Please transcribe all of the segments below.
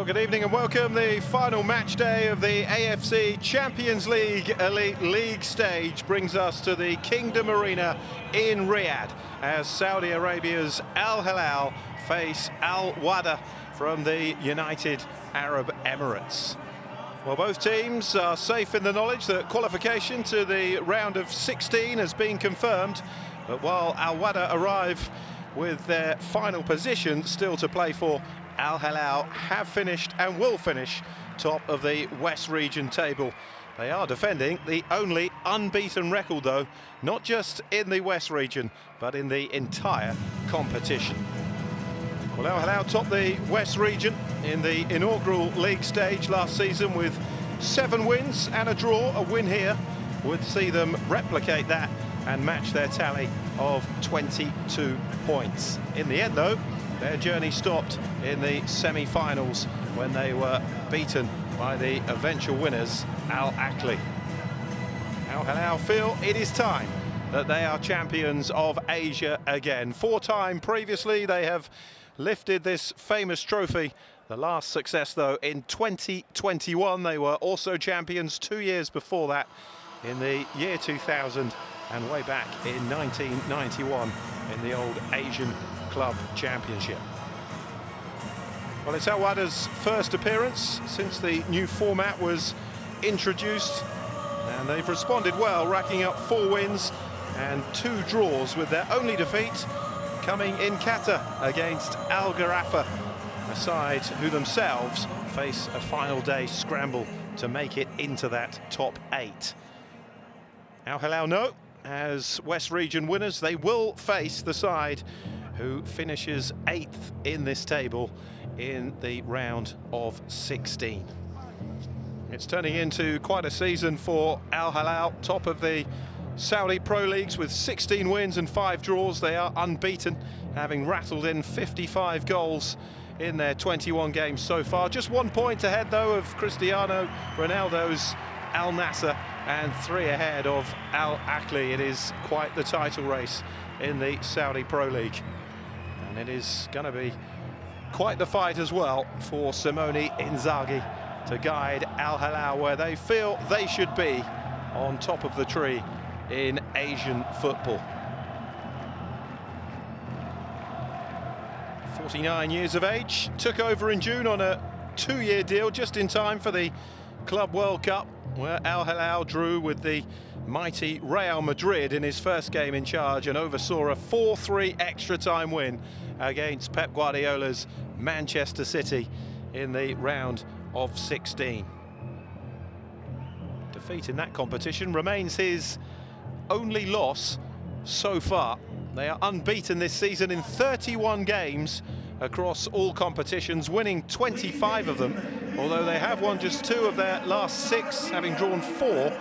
Well, good evening and welcome. The final match day of the AFC Champions League Elite League stage brings us to the Kingdom Arena in Riyadh as Saudi Arabia's Al Hilal face Al Wahda from the United Arab Emirates. Well, both teams are safe in the knowledge that qualification to the round of 16 has been confirmed, but while Al Wahda arrive with their final position still to play for, Al Hilal have finished and will finish top of the West region table. They are defending the only unbeaten record, though, not just in the West region, but in the entire competition. Well, Al Hilal topped the West region in the inaugural league stage last season with 7 wins and a draw. A win here would see them replicate that and match their tally of 22 points. In the end, though, their journey stopped in the semi-finals when they were beaten by the eventual winners, Al Ahly. Al Hilal feel it is time that they are champions of Asia again. 4-time previously, they have lifted this famous trophy. The last success, though, in 2021. They were also champions 2 years before that, in the year 2000 and way back in 1991 in the old Asian Club Championship. Well, it's Al Wahda's first appearance since the new format was introduced, and they've responded well, racking up 4 wins and 2 draws, with their only defeat coming in Qatar against Al Gharafa, a side who themselves face a final day scramble to make it into that top 8. Al Hilal know, as West region winners, they will face the side who finishes 8th in this table in the round of 16. It's turning into quite a season for Al Hilal, top of the Saudi Pro Leagues with 16 wins and 5 draws. They are unbeaten, having rattled in 55 goals in their 21 games so far. Just 1 point ahead, though, of Cristiano Ronaldo's Al Nassr and 3 ahead of Al Ahly. It is quite the title race in the Saudi Pro League, and it is going to be quite the fight as well for Simone Inzaghi to guide Al Hilal where they feel they should be, on top of the tree in Asian football. 49 years of age, took over in June on a 2-year deal, just in time for the Club World Cup, where Al Hilal drew with the mighty Real Madrid in his first game in charge and oversaw a 4-3 extra time win against Pep Guardiola's Manchester City in the round of 16. Defeat in that competition remains his only loss so far. They are unbeaten this season in 31 games across all competitions, winning 25 of them, although they have won just 2 of their last 6, having drawn 4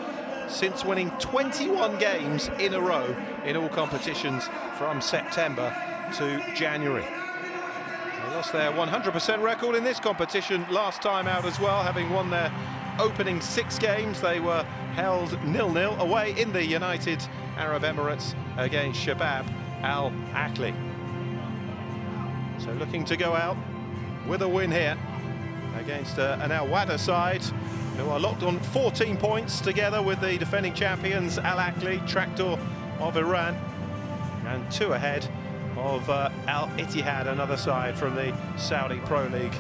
since winning 21 games in a row in all competitions from September to January. They lost their 100% record in this competition last time out as well, having won their opening 6 games. They were held 0-0 away in the United Arab Emirates against Shabab Al Ahly. So looking to go out with a win here against an Al Wahda side who are locked on 14 points together with the defending champions Al Ahly, Tractor of Iran, and 2 ahead of Al Ittihad, another side from the Saudi Pro League.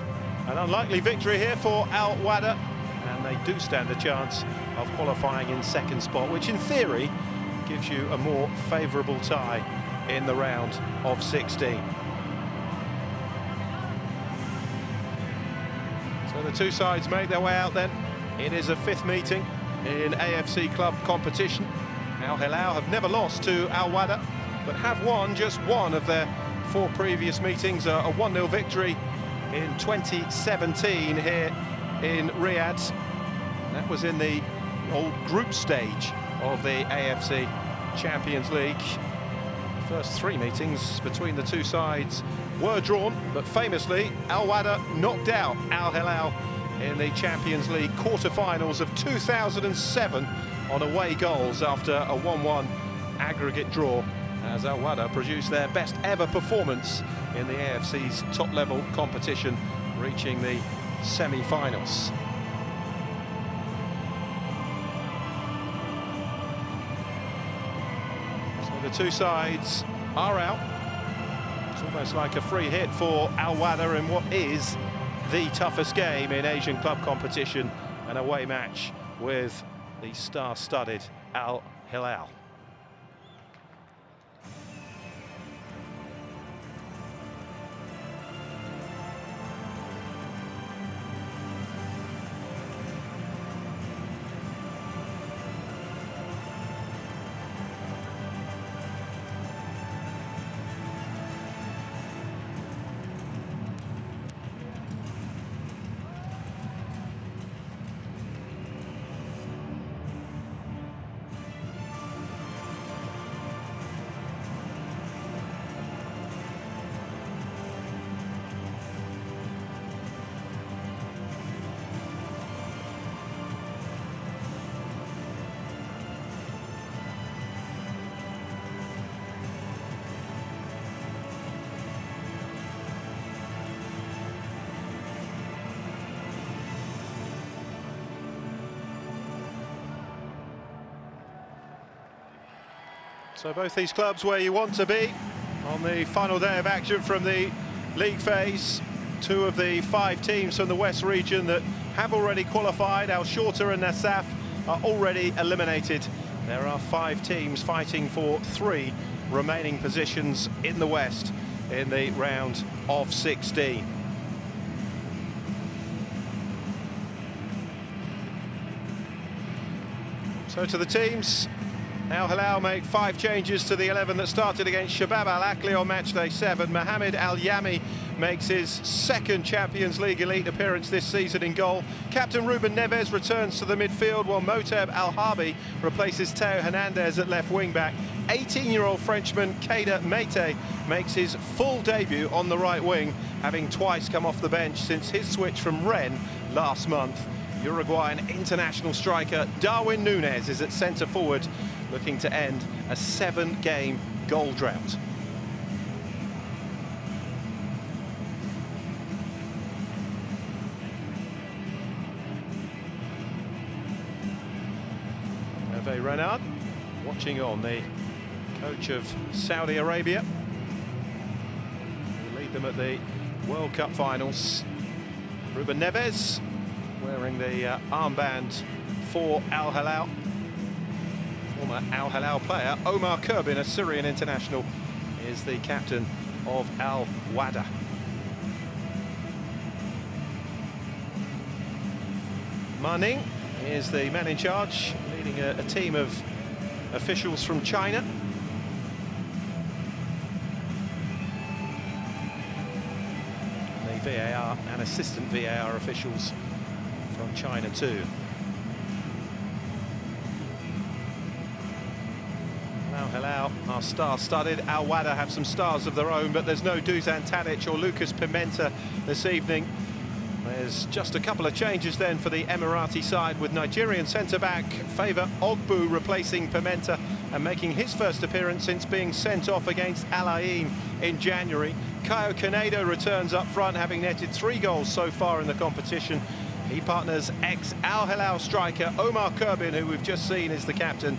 An unlikely victory here for Al Wahda, and they do stand a chance of qualifying in 2nd spot, which in theory gives you a more favourable tie in the round of 16. So the 2 sides make their way out then. It is a 5th meeting in AFC Club competition. Al Hilal have never lost to Al Wahda, but have won just 1 of their 4 previous meetings, a 1-0 victory in 2017 here in Riyadh. That was in the old group stage of the AFC Champions League. The first 3 meetings between the 2 sides were drawn, but famously Al Wahda knocked out Al Hilal in the Champions League quarter-finals of 2007 on away goals after a 1-1 aggregate draw, as Al Wahda produced their best ever performance in the AFC's top-level competition, reaching the semi-finals. So the two sides are out. It's almost like a free hit for Al Wahda in what is the toughest game in Asian club competition, an away match with the star-studded Al Hilal. So both these clubs where you want to be on the final day of action from the league phase. Two of the 5 teams from the West region that have already qualified, Al Shorta and Nasaf, are already eliminated. There are 5 teams fighting for 3 remaining positions in the West in the round of 16. So to the teams, Al Hilal make 5 changes to the 11 that started against Shabab Al Akli on matchday 7. Mohamed Al Yami makes his 2nd Champions League Elite appearance this season in goal. Captain Ruben Neves returns to the midfield, while Moteb Al Harbi replaces Teo Hernandez at left wing-back. 18-year-old Frenchman Kader Meite makes his full debut on the right wing, having twice come off the bench since his switch from Rennes last month. Uruguayan international striker Darwin Núñez is at centre-forward, looking to end a 7-game goal drought. Hervé Renard watching on, the coach of Saudi Arabia, who lead them at the World Cup finals. Ruben Neves wearing the armband for Al Hilal. Former Al Hilal player Omar Kurbin, a Syrian international, is the captain of Al Wahda. Ma Ning is the man in charge, leading a team of officials from China. The VAR and assistant VAR officials from China too. Al Hilal are star-studded. Al Wahda have some stars of their own, but there's no Dusan Tadic or Lucas Pimenta this evening. There's just a couple of changes then for the Emirati side, with Nigerian centre-back Favour Ogbu replacing Pimenta and making his first appearance since being sent off against Al Ain in January. Caio Canedo returns up front, having netted 3 goals so far in the competition. He partners ex-Al Hilal striker Omar Kurbin, who we've just seen is the captain.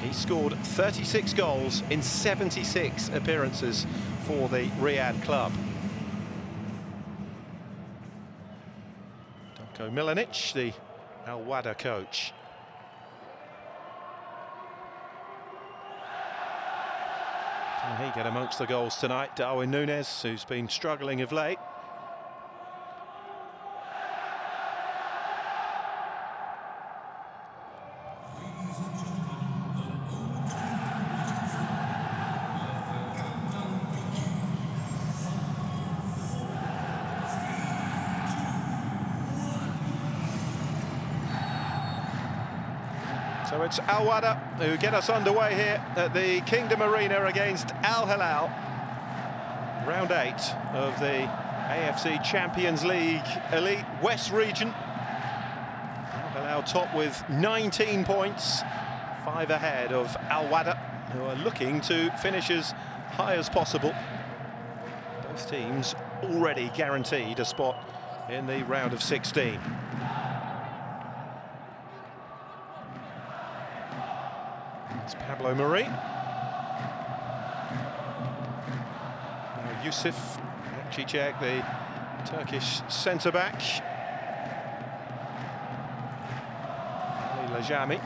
He scored 36 goals in 76 appearances for the Riyadh club. Darko Milanic, the Al Wahda coach. Can he get amongst the goals tonight? Darwin Núñez, who's been struggling of late. So it's Al Wahda who get us underway here at the Kingdom Arena against Al Hilal. Round 8 of the AFC Champions League Elite West region. Al Hilal top with 19 points, 5 ahead of Al Wahda, who are looking to finish as high as possible. Both teams already guaranteed a spot in the round of 16. It's Pablo Marie. Now Yusuf Akçiçek, the Turkish centre-back. Ali Lajami.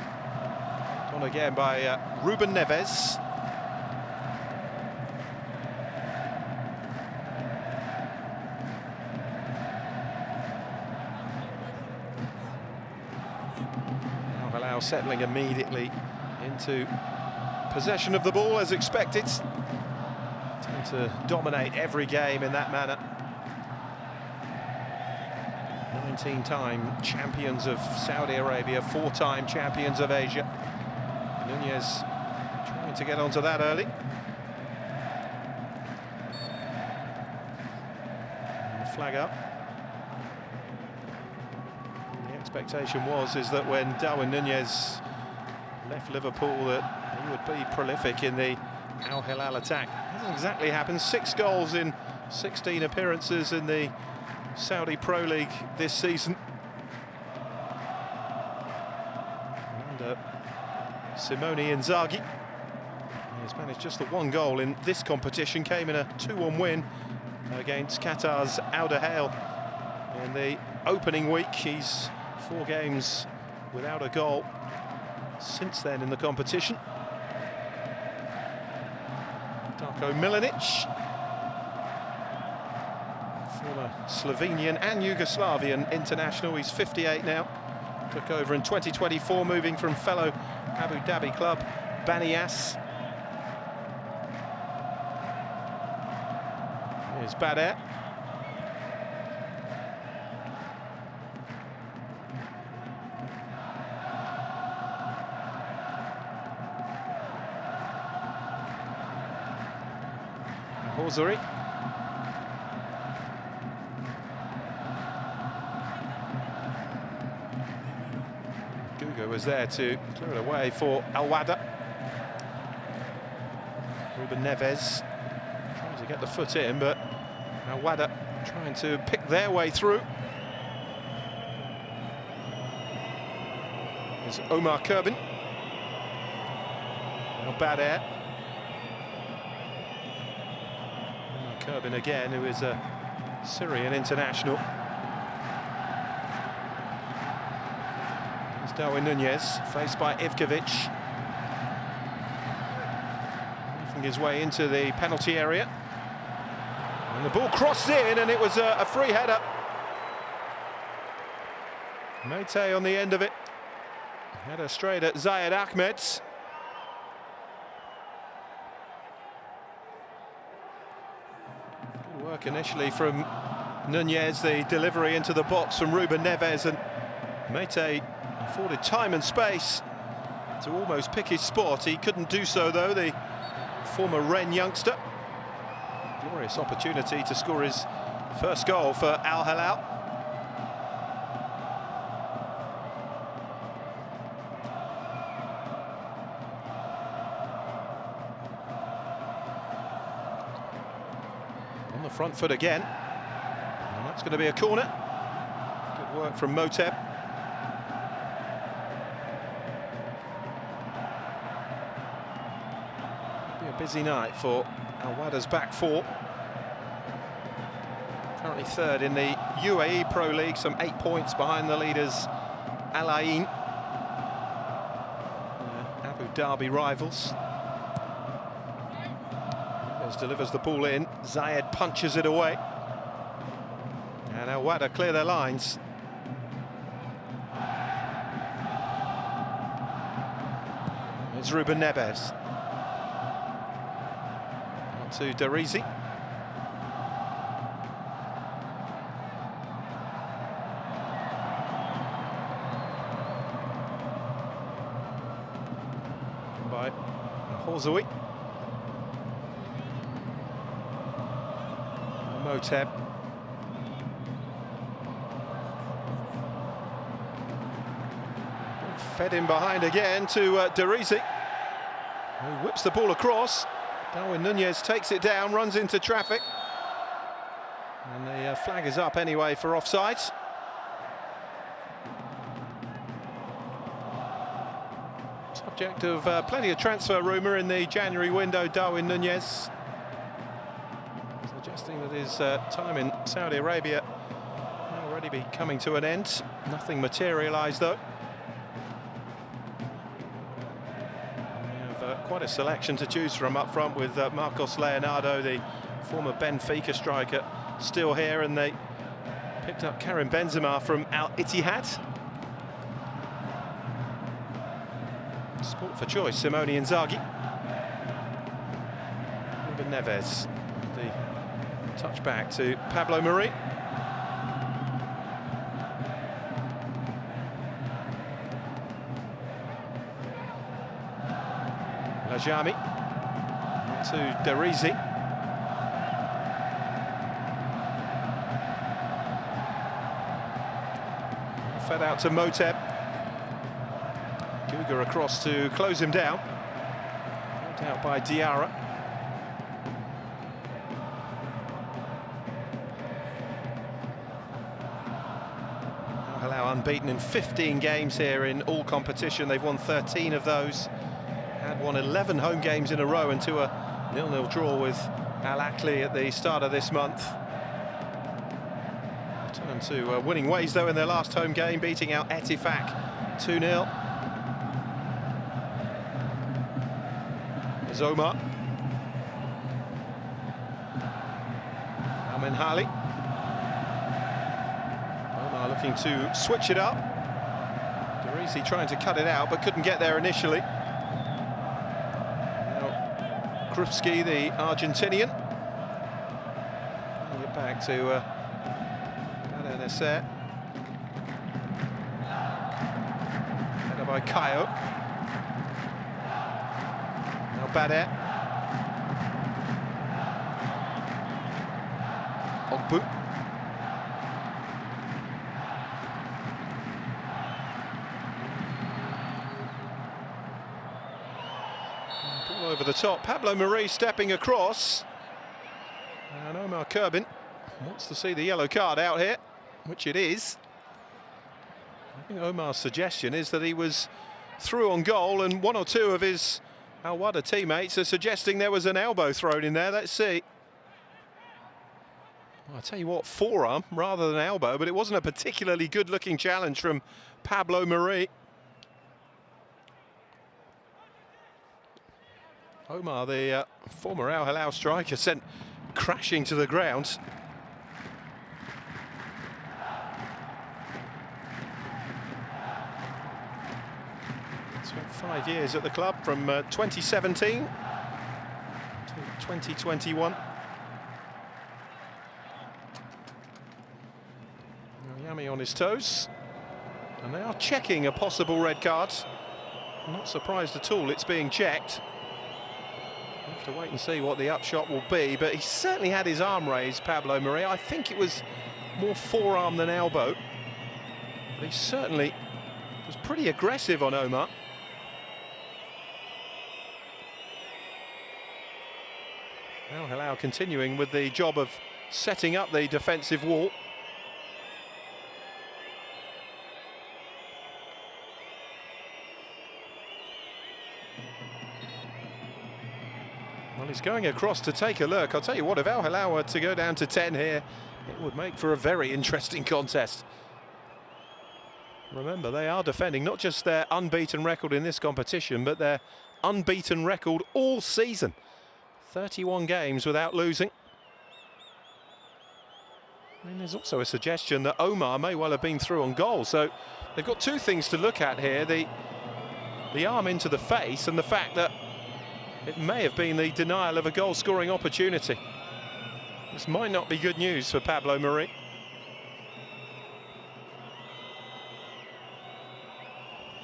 On again by Ruben Neves. Hilal settling immediately into possession of the ball as expected. Tend to dominate every game in that manner. 19-time champions of Saudi Arabia, 4-time champions of Asia. Nunez trying to get onto that early. And the flag up. The expectation is that when Darwin Nunez left Liverpool that he would be prolific in the Al Hilal attack. Hasn't exactly happened. 6 goals in 16 appearances in the Saudi Pro League this season. And Simone Inzaghi has managed just the 1 goal in this competition. Came in a 2-1 win against Qatar's Al Hilal in the opening week. He's 4 games without a goal since then in the competition. Darko Milanic, former Slovenian and Yugoslavian international. He's 58 now. Took over in 2024, moving from fellow Abu Dhabi club Banias. Here's Bader. Horzuri. Guga was there to clear it away for Al Wahda. Ruben Neves trying to get the foot in, but Al Wahda trying to pick their way through. There's Omar Kurbin. Now Bader. Kurbin again, who is a Syrian international. Here's Darwin Nunez, faced by Ivkovic. Making his way into the penalty area. And the ball crossed in, and it was a free header. Matchday on the end of it. Header straight at Zayed Ahmed. Work initially from Nunez, the delivery into the box from Ruben Neves, and Matchday afforded time and space to almost pick his spot. He couldn't do so though, the former Rennes youngster. Glorious opportunity to score his first goal for Al Hilal. On the front foot again, and that's going to be a corner. Good work from Moteb. Be a busy night for Al Wahda's back 4. Currently 3rd in the UAE Pro League, some 8 points behind the leaders Al Ain, Abu Dhabi rivals. Delivers the ball in, Zayed punches it away, and Al Wahda clear their lines. It's Ruben Neves. On to Darizi. By Horzuri. Moteb. Fed in behind again to Darizi, who whips the ball across. Darwin Nunez takes it down, runs into traffic. And the flag is up anyway for offside. Subject of plenty of transfer rumour in the January window, Darwin Núñez, suggesting that his time in Saudi Arabia may already be coming to an end. Nothing materialised though. We have quite a selection to choose from up front with Marcos Leonardo, the former Benfica striker, still here, and they picked up Karim Benzema from Al Ittihad. Sport for choice, Simone Inzaghi. Ruben Neves, the touch back to Pablo Mari. Lajami to Derizi. Fed out to Moteb. Guga across to close him down. Held out by Diarra. Al Hilal unbeaten in 15 games here in all competition. They've won 13 of those. Had won 11 home games in a row and to a 0-0 draw with Al Ahly at the start of this month. Returned to winning ways though in their last home game, beating out Ettifaq 2-0. Omar. Amin Hali. Omar looking to switch it up. Derizi trying to cut it out, but couldn't get there initially. Now, Krupski, the Argentinian. Bring it back to Bader Nasser. Header by Kayo. Bader. Ogbu. Ball over the top. Pablo Mari stepping across. And Omar Kurbin wants to see the yellow card out here, which it is. I think Omar's suggestion is that he was through on goal, and one or two of his Al Wahda teammates are suggesting there was an elbow thrown in there. Let's see. Well, I'll tell you what, forearm rather than elbow, but it wasn't a particularly good-looking challenge from Pablo Mari. Omar, the former Al Hilal striker, sent crashing to the ground. Spent 5 years at the club from 2017 to 2021. Yami on his toes, and they are checking a possible red card. I'm not surprised at all it's being checked. We'll have to wait and see what the upshot will be, but he certainly had his arm raised, Pablo Mari. I think it was more forearm than elbow, but he certainly was pretty aggressive on Omar. Al Hilal continuing with the job of setting up the defensive wall. Well, he's going across to take a look. I'll tell you what, if Al Hilal were to go down to 10 here, it would make for a very interesting contest. Remember, they are defending not just their unbeaten record in this competition, but their unbeaten record all season. 31 games without losing. I mean, there's also a suggestion that Omar may well have been through on goal. So they've got two things to look at here. The arm into the face and the fact that it may have been the denial of a goal-scoring opportunity. This might not be good news for Pablo Mari.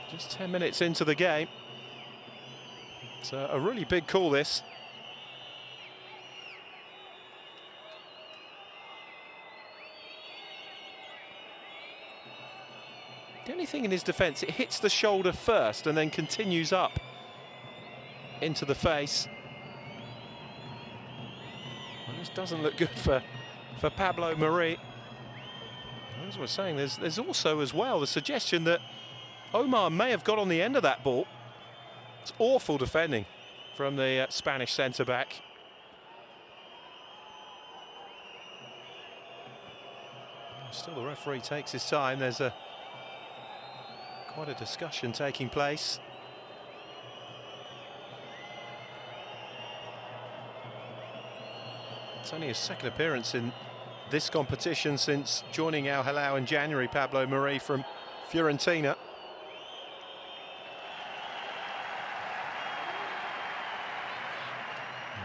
Just 10 minutes into the game. It's a really big call, this. The only thing in his defence, it hits the shoulder first and then continues up into the face. Well, this doesn't look good for for Pablo Mari. As we're saying, there's also as well the suggestion that Omar may have got on the end of that ball. It's awful defending from the Spanish centre-back. Still, the referee takes his time. There's quite a discussion taking place. It's only his second appearance in this competition since joining Al Hilal in January, Pablo Mari from Fiorentina.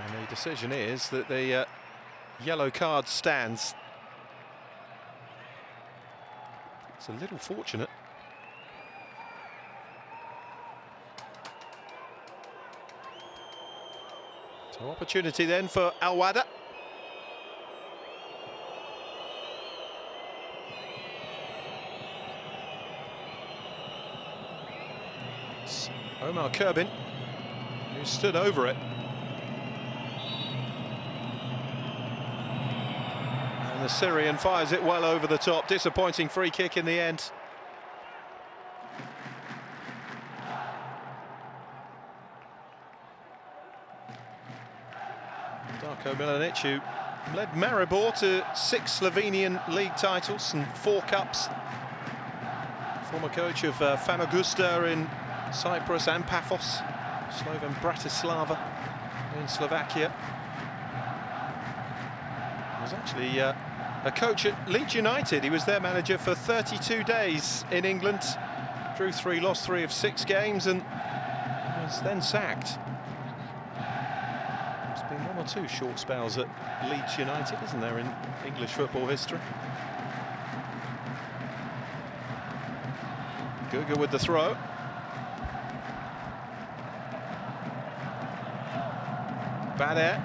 And the decision is that the yellow card stands. It's a little fortunate. So opportunity then for Al Wahda. It's Omar Kurbin who stood over it. And the Syrian fires it well over the top. Disappointing free kick in the end. Darko Milanic, who led Maribor to 6 Slovenian league titles and 4 cups. Former coach of Famagusta in Cyprus and Paphos, Slovan Bratislava in Slovakia. He was actually a coach at Leeds United. He was their manager for 32 days in England. Drew 3, lost 3 of 6 games and was then sacked. There's been 1 or 2 short spells at Leeds United, isn't there, in English football history? Guga with the throw. Bader.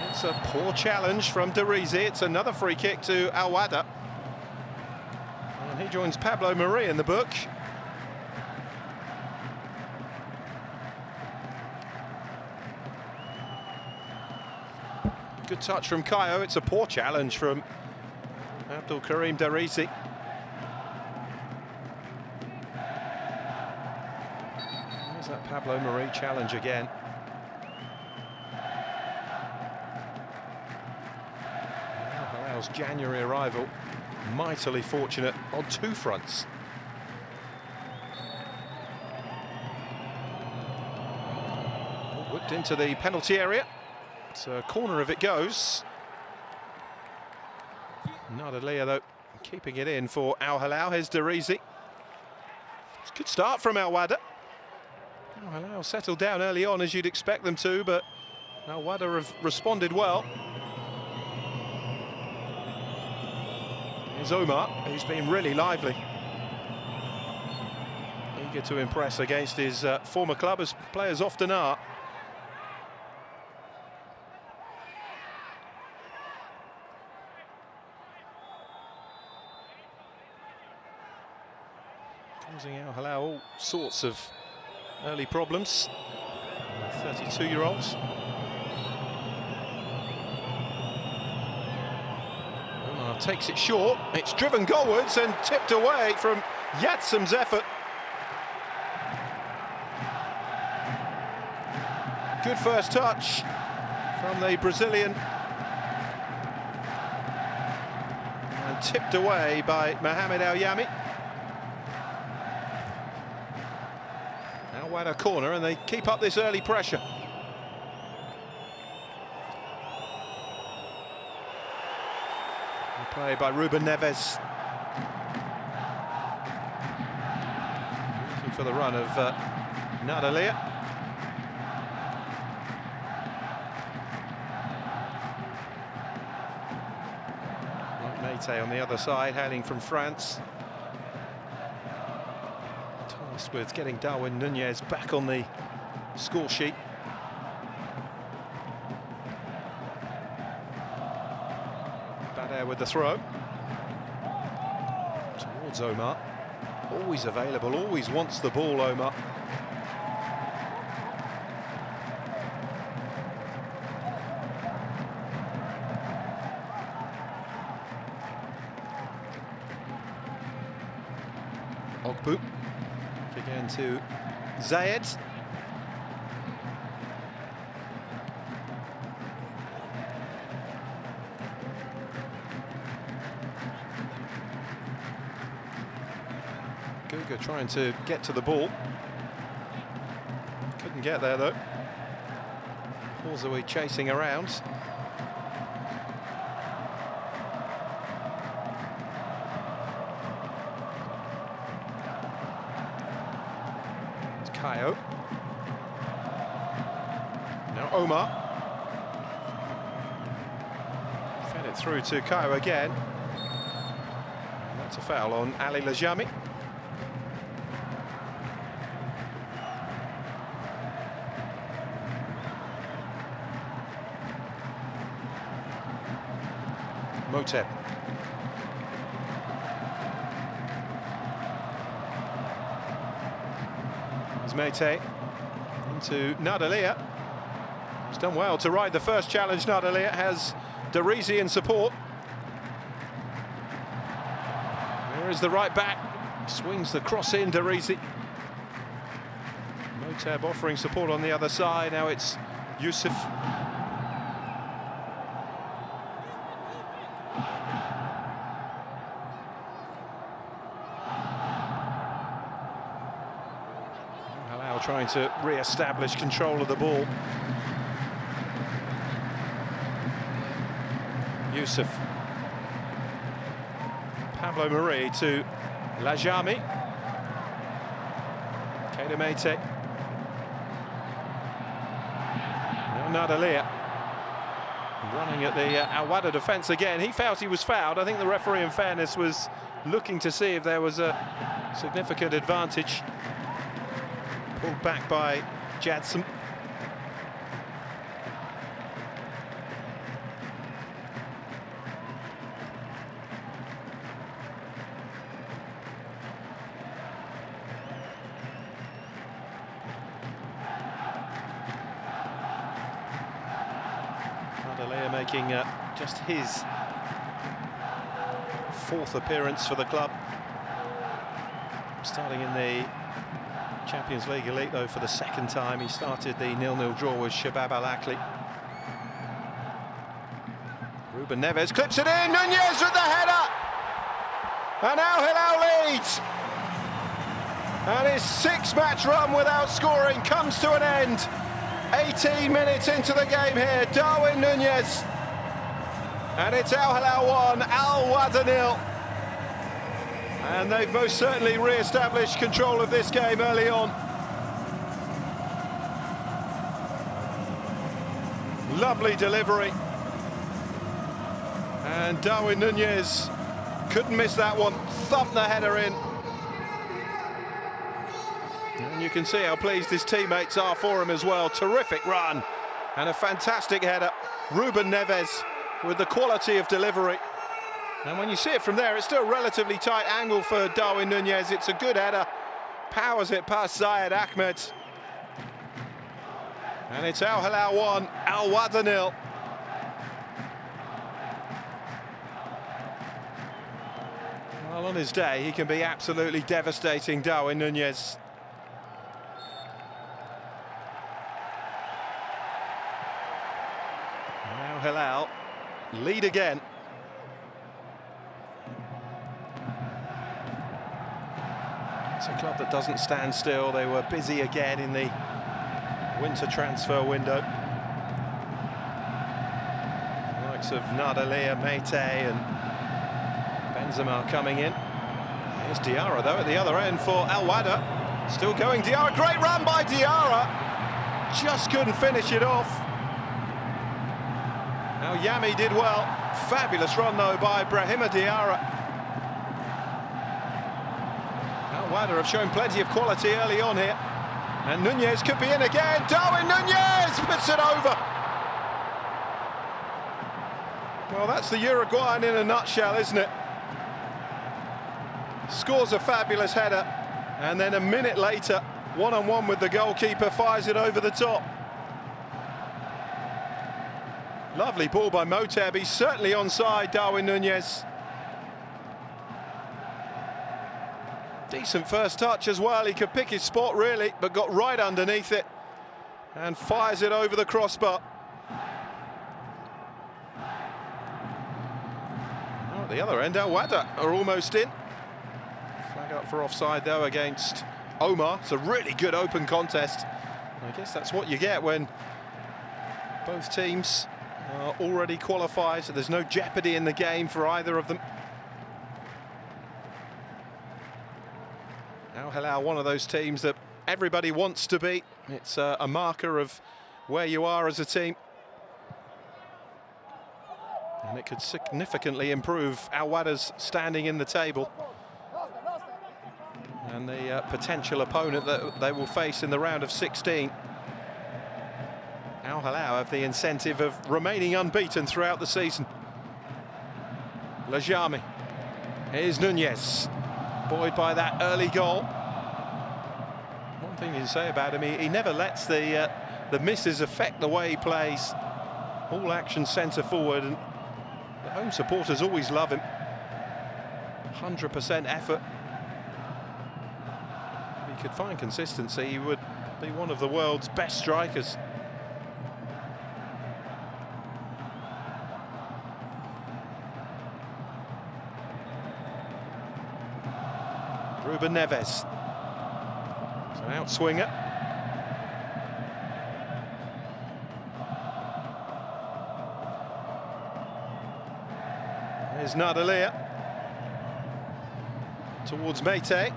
It's a poor challenge from Derizi. It's another free kick to Al Wahda. And he joins Pablo Mari in the book. Good touch from Caio. It's a poor challenge from Abdul Karim Derizi. There's that Pablo Mari challenge again. Al Hilal's January arrival mightily fortunate on 2 fronts. Whipped into the penalty area. So corner if it goes. Nadalia though keeping it in for Al Hilal. Here's Derizi. It's a good start from Al Wahda. Al Hilal settled down early on as you'd expect them to, but Al Wahda have responded well. Here's Omar, who's been really lively. Eager to impress against his former club, as players often are. Causing Al Hilal all sorts of early problems. 32-year-olds. Omar takes it short. It's driven goalwards and tipped away from Yatsam's effort. Good first touch from the Brazilian. And tipped away by Mohamed Al Yami. Al Wahda corner, and they keep up this early pressure. Play by Ruben Neves. Looking for the run of Nadalia. Mate on the other side, hailing from France. Tasked with getting Darwin Nunez back on the score sheet. Bader with the throw. Towards Omar. Always available, always wants the ball, Omar. Again to Zayed. Guga trying to get to the ball. Couldn't get there though. Horsawi chasing around. It's Kayo. Now Omar. Fed it through to Kayo again. And that's a foul on Ali Lajami. Moteb. Mete into Nadalia. He's done well to ride the first challenge. Nadalia has Darisi in support. There is the right back. Swings the cross in, Darisi. Moteb offering support on the other side. Now it's Yusuf. Trying to re-establish control of the ball. Yusuf. Pablo Marie to Lajami. Keita Mete. Now Nadalia. Running at the Al Wahda defence again. He felt he was fouled. I think the referee, in fairness, was looking to see if there was a significant advantage. Pulled back by Jadson. Nadalia making just his fourth appearance for the club. Starting in the Champions League Elite, though, for the second time. He started the 0-0 draw with Shabab Al-Akhli. Ruben Neves clips it in, Nunez with the header! And now Hilal leads! And his six-match run without scoring comes to an end. 18 minutes into the game here, Darwin Nunez. And it's Al Hilal 1, Al Wahda 0. And they've most certainly re-established control of this game early on. Lovely delivery. And Darwin Nunez couldn't miss that one, thumped the header in. And you can see how pleased his teammates are for him as well. Terrific run and a fantastic header. Ruben Neves with the quality of delivery. And when you see it from there, it's still a relatively tight angle for Darwin Nunez. It's a good header, powers it past Zayed Ahmed. And it's Al Hilal 1, Al Wahda 0. Well, on his day, he can be absolutely devastating, Darwin Nunez. Now Hilal lead again. It's a club that doesn't stand still. They were busy again in the winter transfer window. The likes of Nadalia, Mete and Benzema coming in. Here's Diarra, though, at the other end for Al Wahda. Still going, Diarra. Great run by Diarra. Just couldn't finish it off. Now Yami did well. Fabulous run, though, by Brahima Diarra. Al Wahda have shown plenty of quality early on here. And Nunez could be in again. Darwin Nunez puts it over. Well, that's the Uruguayan in a nutshell, isn't it? Scores a fabulous header, and then a minute later, one-on-one with the goalkeeper, fires it over the top. Lovely ball by Moteb. He's certainly onside, Darwin Nunez. Decent first touch as well. He could pick his spot really, but got right underneath it and fires it over the crossbar. Oh, at the other end, Al Wahda are almost in. Flag up for offside though against Omar. It's a really good open contest. I guess that's what you get when both teams are already qualified, so there's no jeopardy in the game for either of them. Now Hilal, one of those teams that everybody wants to beat. It's a marker of where you are as a team. And it could significantly improve Al Wahda's standing in the table and the potential opponent that they will face in the round of 16. Al Hilal have the incentive of remaining unbeaten throughout the season. Lajami. Here's Nunez. Buoyed by that early goal. One thing you can say about him, he never lets the misses affect the way he plays. All action centre forward, and the home supporters always love him. 100% effort. If he could find consistency, he would be one of the world's best strikers. Ruben Neves. It's an outswinger. There's Nadalia. Towards Matchday.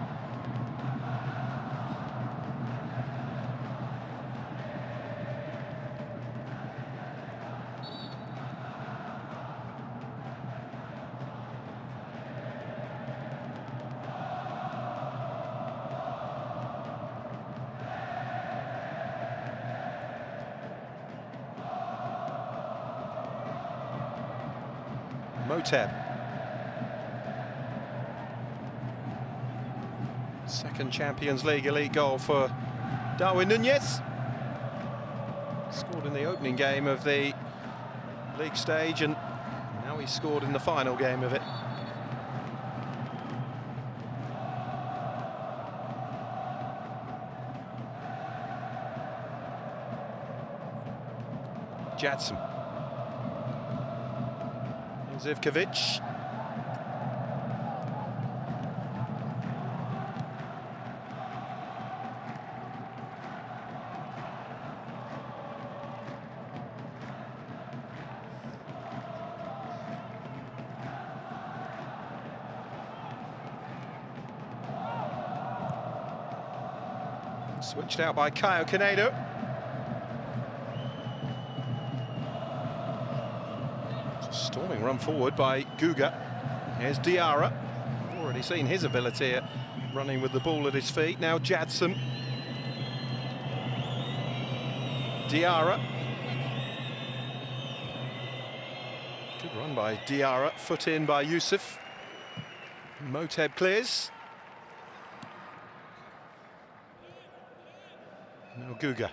Moteb. Second Champions League Elite goal for Darwin Nunez. Scored in the opening game of the league stage, and now he scored in the final game of it. Jadson. Zivkovic. Switched out by Caio Canedo. Storming run forward by Guga. Here's Diarra. Already seen his ability at running with the ball at his feet. Now Jadson. Diarra. Good run by Diarra. Foot in by Yusuf. Moteb clears. Now Guga.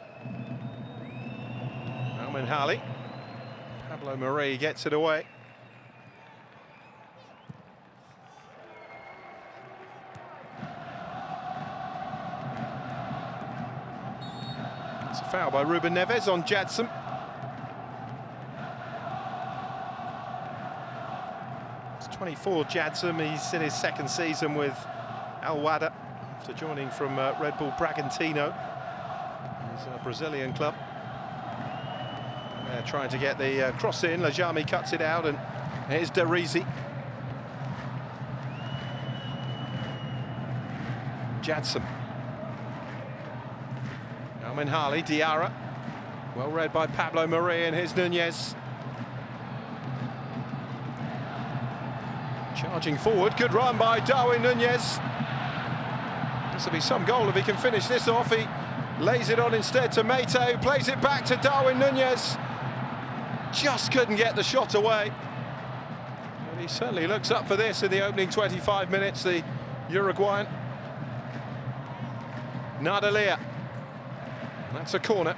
Al-Menhali. Pablo Marie gets it away. It's a foul by Ruben Neves on Jadson. It's 24 Jadson. He's in his second season with Al Wahda after joining from Red Bull Bragantino. He's a Brazilian club. Trying to get the cross in. Lajami cuts it out, and here's Darizi. Jadson. Al-Menhali, Diarra. Well read by Pablo Marie, and here's Nunez. Charging forward, good run by Darwin Nunez. This will be some goal if he can finish this off. He lays it on instead to Matchday, who plays it back to Darwin Nunez. Just couldn't get the shot away. But he certainly looks up for this in the opening 25 minutes, the Uruguayan. Nadalia. That's a corner.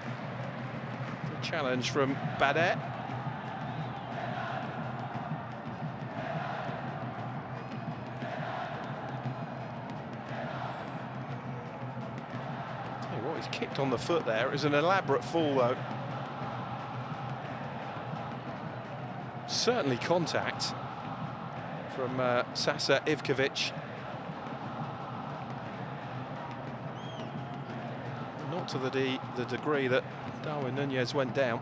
Good challenge from Badet. What he's kicked on the foot there. It was an elaborate fall, though. Certainly contact from Sasa Ivkovic. Not to the degree that Darwin Nunez went down.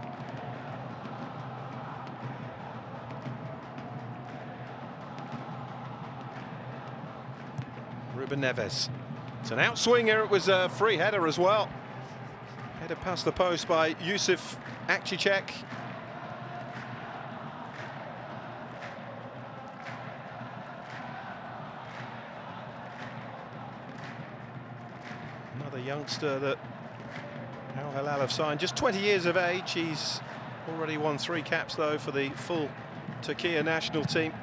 Ruben Neves. It's an outswinger. It was a free header as well. Headed past the post by Yusuf Akcicek. Another youngster that Al Hilal have signed, just 20 years of age. He's already won 3 caps, though, for the full Turkey national team.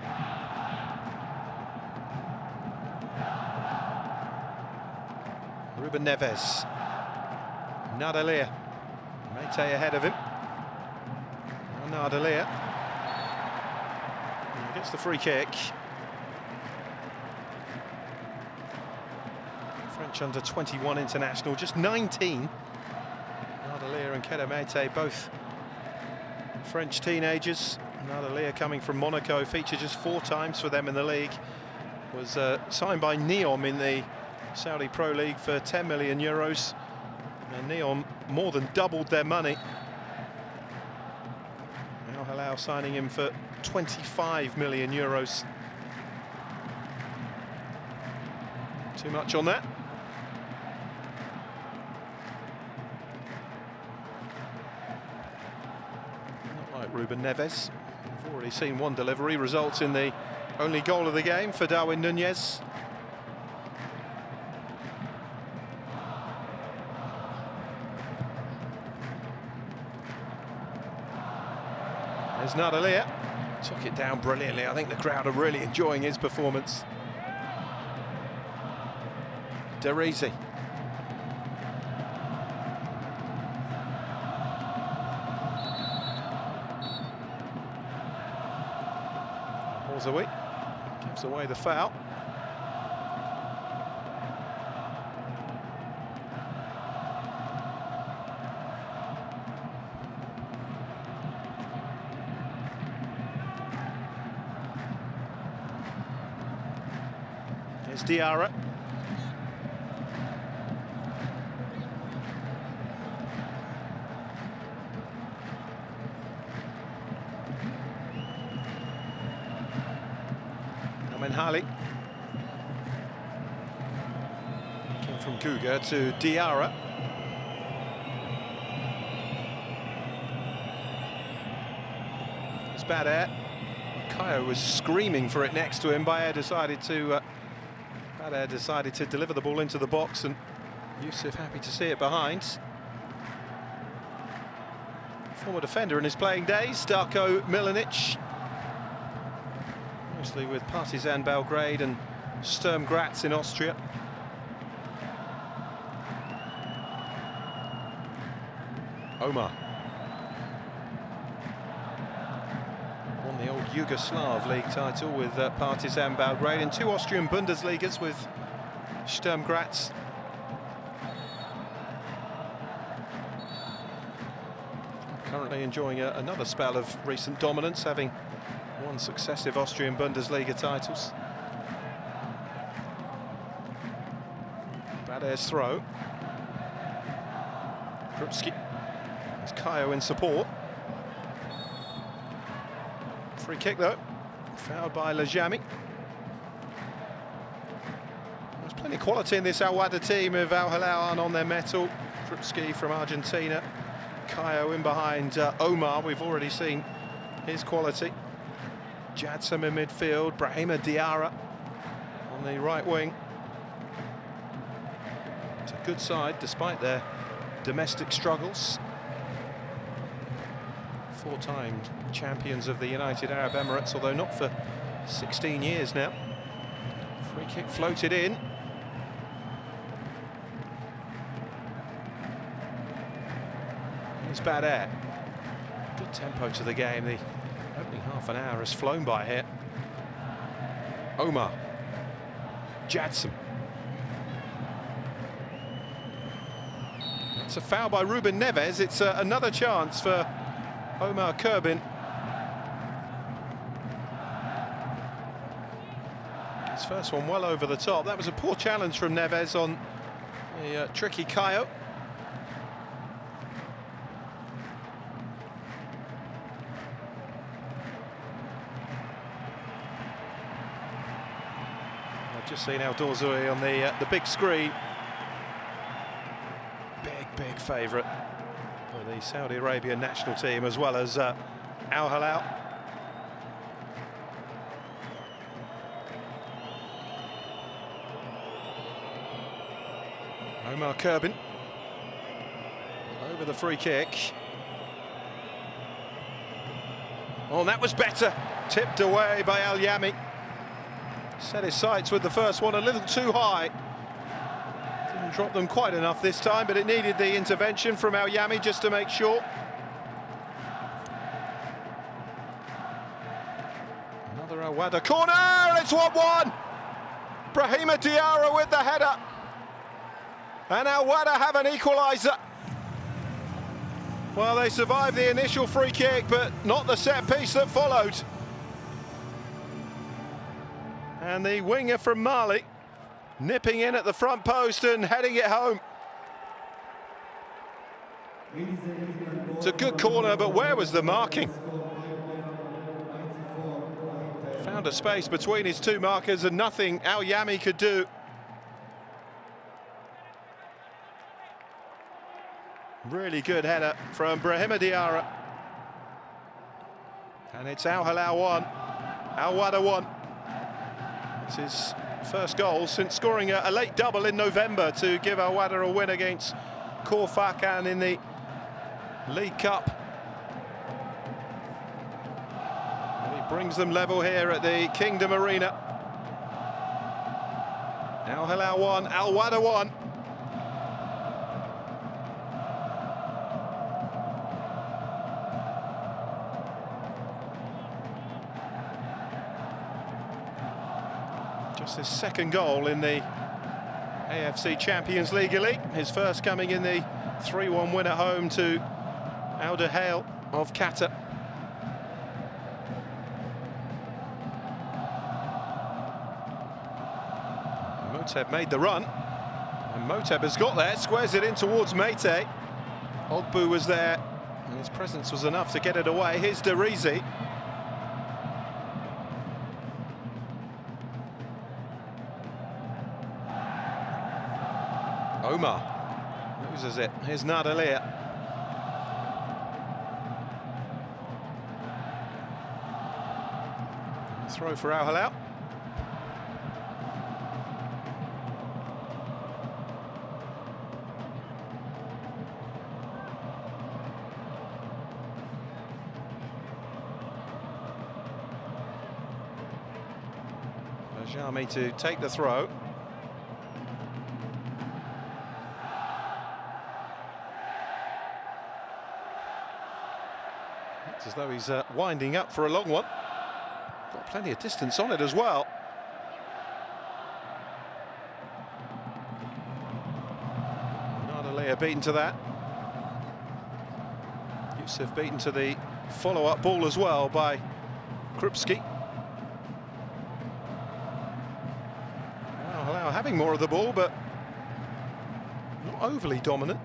Ruben Neves. Nadalir. Mate ahead of him. Nadalir. He gets the free kick. French under-21 international, just 19. Nadalir and Kedemete, both French teenagers. Nadalir, coming from Monaco, featured just 4 times for them in the league. Was signed by Neom in the Saudi Pro League for 10 million euros. And Neom more than doubled their money. Al Hilal signing him for 25 million euros. Too much on that? Not like Ruben Neves. We've already seen one delivery, results in the only goal of the game for Darwin Nunez. There's Nadalir. Took it down brilliantly. I think the crowd are really enjoying his performance. Derisi. Horzawi gives away the foul. Here's Diarra. Menhali. Came from Guga to Diarra. It's bad air. Kayo was screaming for it next to him. Bayer decided to deliver the ball into the box, and Yusuf happy to see it behind. Former defender in his playing days, Darko Milanic. Mostly with Partizan Belgrade and Sturm Graz in Austria. Omar. Won the old Yugoslav League title with Partizan Belgrade, and 2 Austrian Bundesligas with Sturm Graz. Currently enjoying another spell of recent dominance, having won successive Austrian Bundesliga titles. Bader's throw. Krupski. There's Kayo in support. Free kick, though. Fouled by Lajami. There's plenty of quality in this Al Wahda team if Al Hilal aren't on their mettle. Krupski from Argentina. Kayo in behind Omar. We've already seen his quality. Jadsam in midfield, Brahima Diarra on the right wing. It's a good side despite their domestic struggles. 4-time champions of the United Arab Emirates, although not for 16 years now. Free kick floated in. It's bad air. Good tempo to the game. The opening half an hour has flown by here. Omar. Jadsam. It's a foul by Ruben Neves. It's another chance for Omar Kurbin. His first one well over the top. That was a poor challenge from Neves on the tricky Kayo. I've just seen Al Dorzoui on the big screen. Big favourite for the Saudi Arabian national team, as well as Al Hilal. Omar Kurbin over the free kick. Oh, and that was better. Tipped away by Al Yami. Set his sights with the first one a little too high. Didn't drop them quite enough this time, but it needed the intervention from Al Yami just to make sure. Another Al Wahda corner, it's 1-1. Brahima Diarra with the header. And Al Wahda have an equaliser. Well, they survived the initial free kick, but not the set piece that followed. And the winger from Mali nipping in at the front post and heading it home. It's a good corner, but where was the marking? Found a space between his two markers and nothing Al Yami could do. Really good header from Brahima Diarra. And it's Al Hilal 1, Al Wahda 1. It's his first goal since scoring a late double in November to give Al Wahda a win against Khor Fakkan in the League Cup. And he brings them level here at the Kingdom Arena. Al Hilal 1, Al Wahda 1. Just his second goal in the AFC Champions League Elite. His first coming in the 3-1 win at home to Al Duhail of Qatar. Moteb made the run. And Moteb has got there, squares it in towards Meite. Ogbu was there, and his presence was enough to get it away. Here's Derizi. Omar loses it. Here's Nadalia. Throw for Al Hilal. Ajami to take the throw. As though he's winding up for a long one. Got plenty of distance on it as well. Nadalia beaten to that. Yusuf beaten to the follow-up ball as well by Krupski. Al Hilal having more of the ball, but not overly dominant.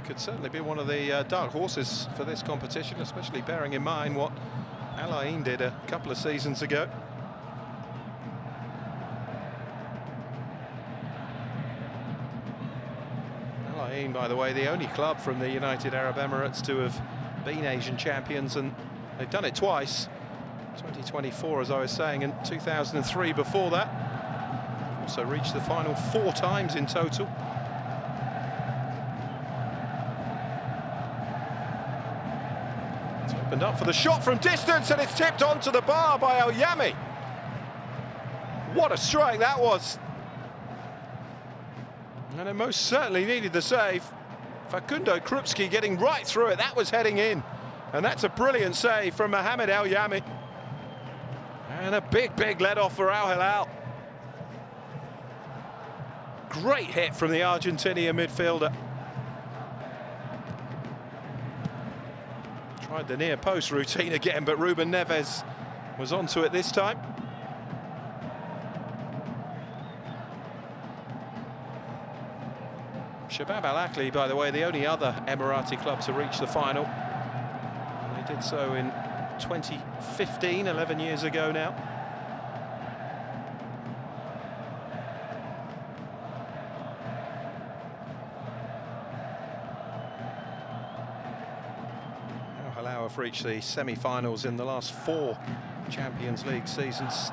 Could certainly be one of the dark horses for this competition, especially bearing in mind what Al Ain did a couple of seasons ago. Al Ain, by the way, the only club from the United Arab Emirates to have been Asian champions, and they've done it twice. 2024, as I was saying, and 2003 before that. Also reached the final 4 times in total. Opened up for the shot from distance, and it's tipped onto the bar by Al Yami. What a strike that was. And it most certainly needed the save. Facundo Krupski getting right through it. That was heading in. And that's a brilliant save from Mohamed Al Yami. And a big let off for Al Hilal. Great hit from the Argentinian midfielder. Tried the near post routine again, but Ruben Neves was onto it this time. Shabab Al Ahly, by the way, the only other Emirati club to reach the final. And they did so in 2015, 11 years ago now. Al Hilal have reached the semi-finals in the last 4 Champions League seasons.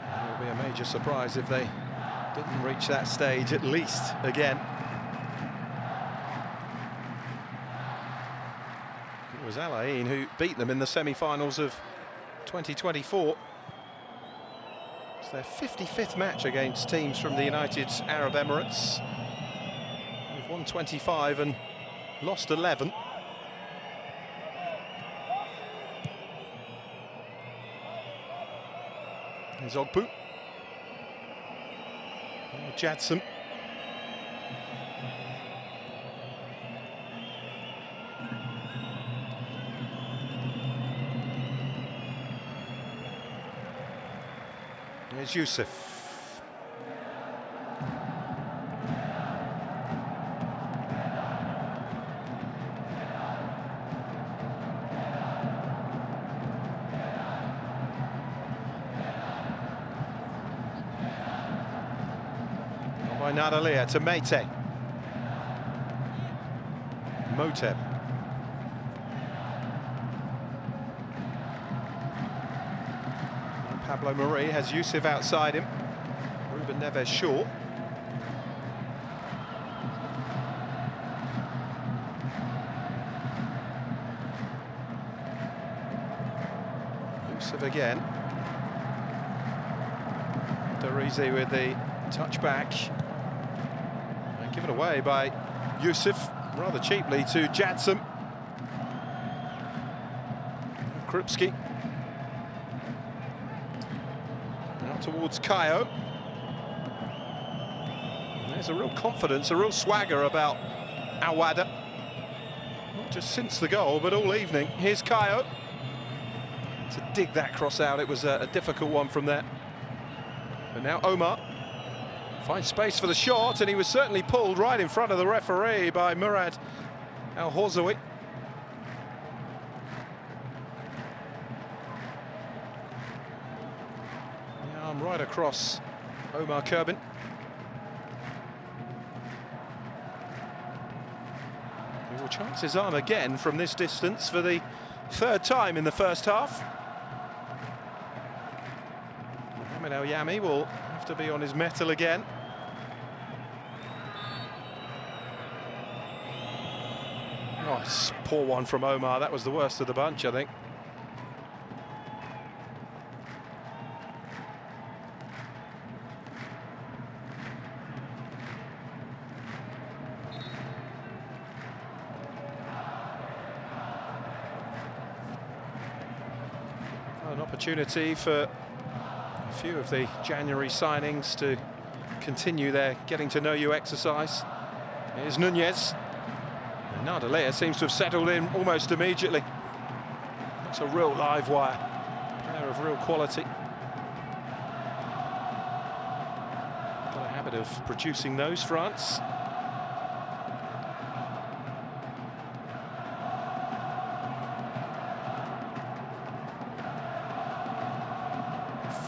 It will be a major surprise if they didn't reach that stage at least again. It was Al Ain who beat them in the semi-finals of 2024. It's their 55th match against teams from the United Arab Emirates. They've won 25 and lost 11. Here's Ogbu. Jadson. Here's Yusuf. By Nadalia to Mete. Moteb. Pablo Marie has Yusuf outside him. Ruben Neves short. Yusuf again. Darizi with the touchback. Given away by Yusuf rather cheaply to Jadson. Krupski. Now towards Kayo. And there's a real confidence, a real swagger about Al Wahda. Not just since the goal, but all evening. Here's Kayo. To dig that cross out, it was a difficult one from there. But now Omar. Finds space for the shot, and he was certainly pulled right in front of the referee by Murad Al-Horzawi. The arm right across Omar Kurbin. He will chance his arm again from this distance for the 3rd time in the first half. Mohamed El Yami will have to be on his mettle again. Nice, poor one from Omar. That was the worst of the bunch, I think. An opportunity for a few of the January signings to continue their getting to know you exercise. Here's Nunez. Nadalia seems to have settled in almost immediately. That's a real live wire, player of real quality. Got a habit of producing those, France.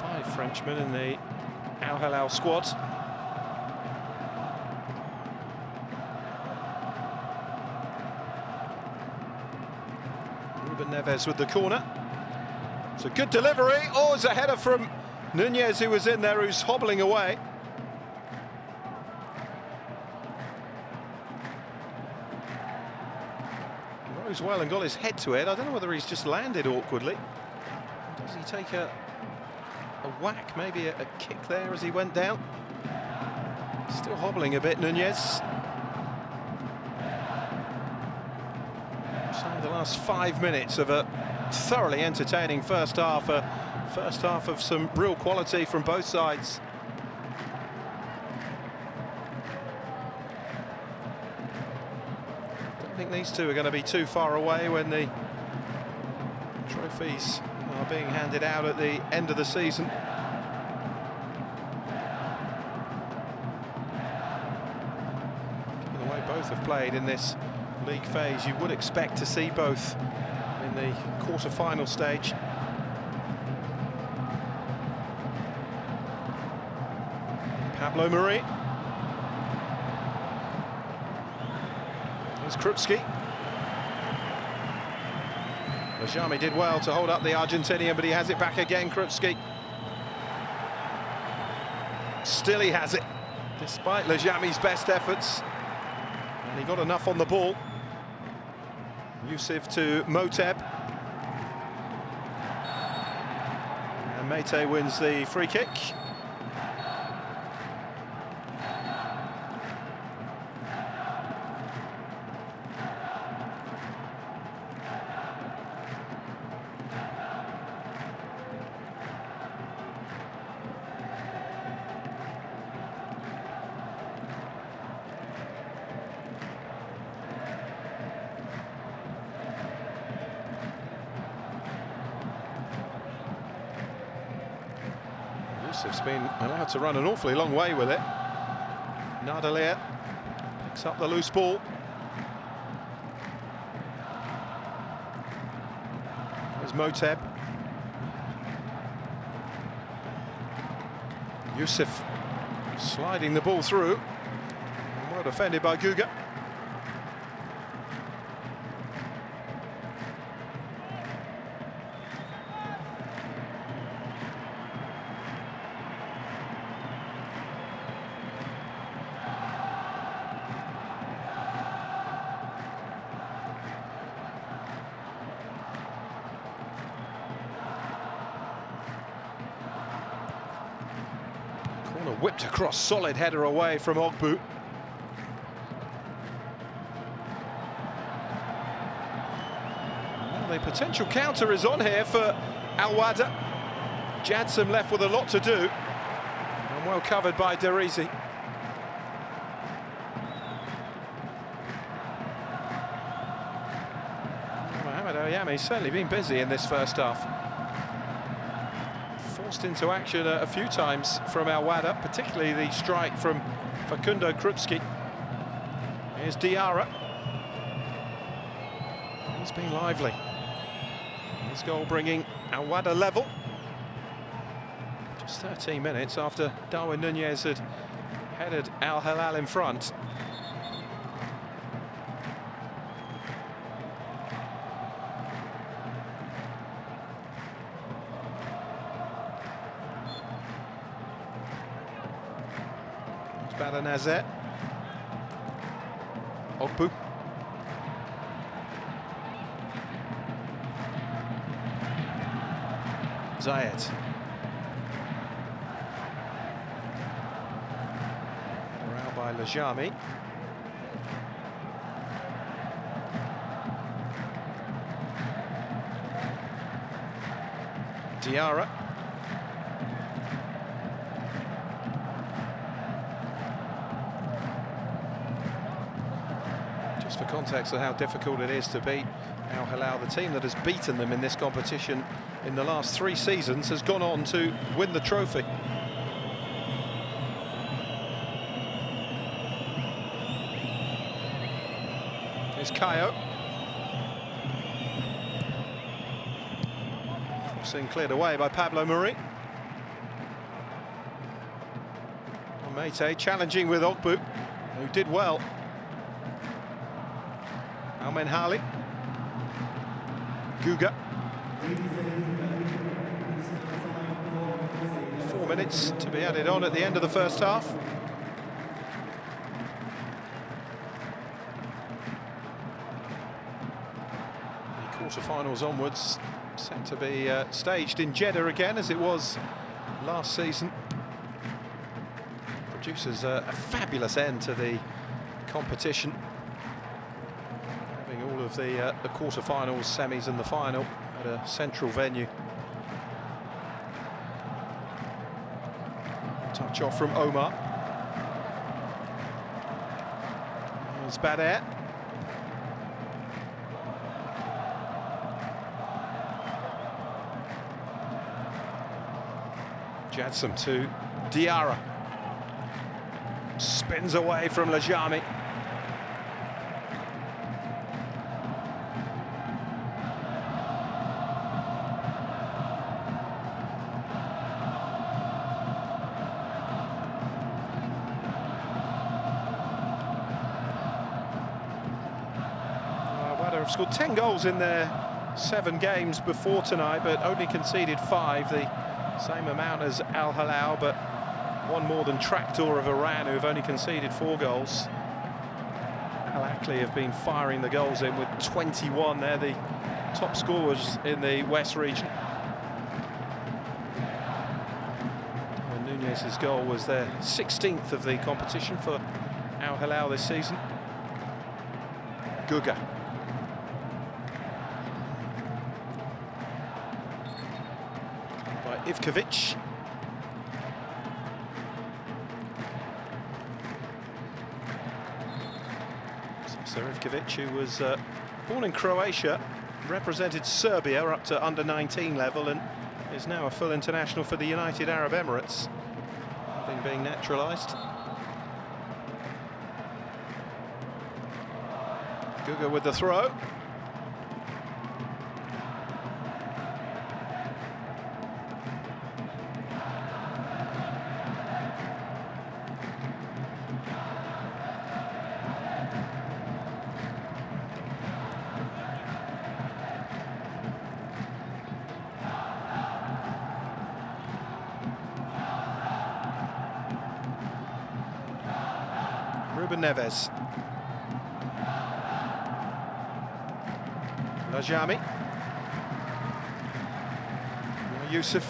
Five Frenchmen in the Al Hilal squad. Neves with the corner. It's a good delivery. Oh, it's a header from Nunez, who was in there, who's hobbling away. He rose well and got his head to it. I don't know whether he's just landed awkwardly. Does he take a whack, maybe a kick there as he went down? Still hobbling a bit, Nunez. The last 5 minutes of a thoroughly entertaining first half. First half of some real quality from both sides. Don't think these two are going to be too far away when the trophies are being handed out at the end of the season. Given the way both have played in this league phase, you would expect to see both in the quarter-final stage. Pablo Mari. There's Krupski. Lajami did well to hold up the Argentinian, but he has it back again, Krupski. Still he has it, despite Lajami's best efforts. And he got enough on the ball. Yusuf to Moteb. And Mate wins the free kick. Yusuf's been allowed to run an awfully long way with it. Nadalir picks up the loose ball. There's Moteb. Yusuf sliding the ball through. Well defended by Guga. Corner whipped across, solid header away from Ogbu. Well, the potential counter is on here for Al Wahda. Jadson left with a lot to do, and well covered by Derisi. Mohamed Oyami's certainly been busy in this first half. Forced into action a few times from Al Wahda, particularly the strike from Facundo Krupski. Here's Diarra. He's been lively. His goal bringing Al Wahda level. Just 13 minutes after Darwin Nunez had headed Al Hilal in front. Nazet. Ogbu. Zayed. Corral by Lajami. Diarra. For context of how difficult it is to beat Al Hilal, the team that has beaten them in this competition in the last 3 seasons has gone on to win the trophy. Here's Kayo. Crossing cleared away by Pablo Mari. Mate challenging with Ogbu, who did well. Al-Menhali. Guga. 4 minutes to be added on at the end of the first half. The quarter-finals onwards set to be staged in Jeddah again, as it was last season. Produces a fabulous end to the competition. Of the quarter-finals, semis and the final at a central venue. Touch off from Omar. There's Bader. Jadson to Diarra. Spins away from Lajami. Wahda have scored 10 goals in their 7 games before tonight, but only conceded 5, the same amount as Al Hilal, but one more than Tractor of Iran, who have only conceded 4 goals. Al Akli have been firing the goals in with 21. They're the top scorers in the West region. And Nunez's goal was their 16th of the competition for Al Hilal this season. Guga. By Ivkovic. Ivkovic, who was born in Croatia, represented Serbia up to under-19 level, and is now a full international for the United Arab Emirates, having been naturalised. Guga with the throw. Neves. Lajami. Yusuf.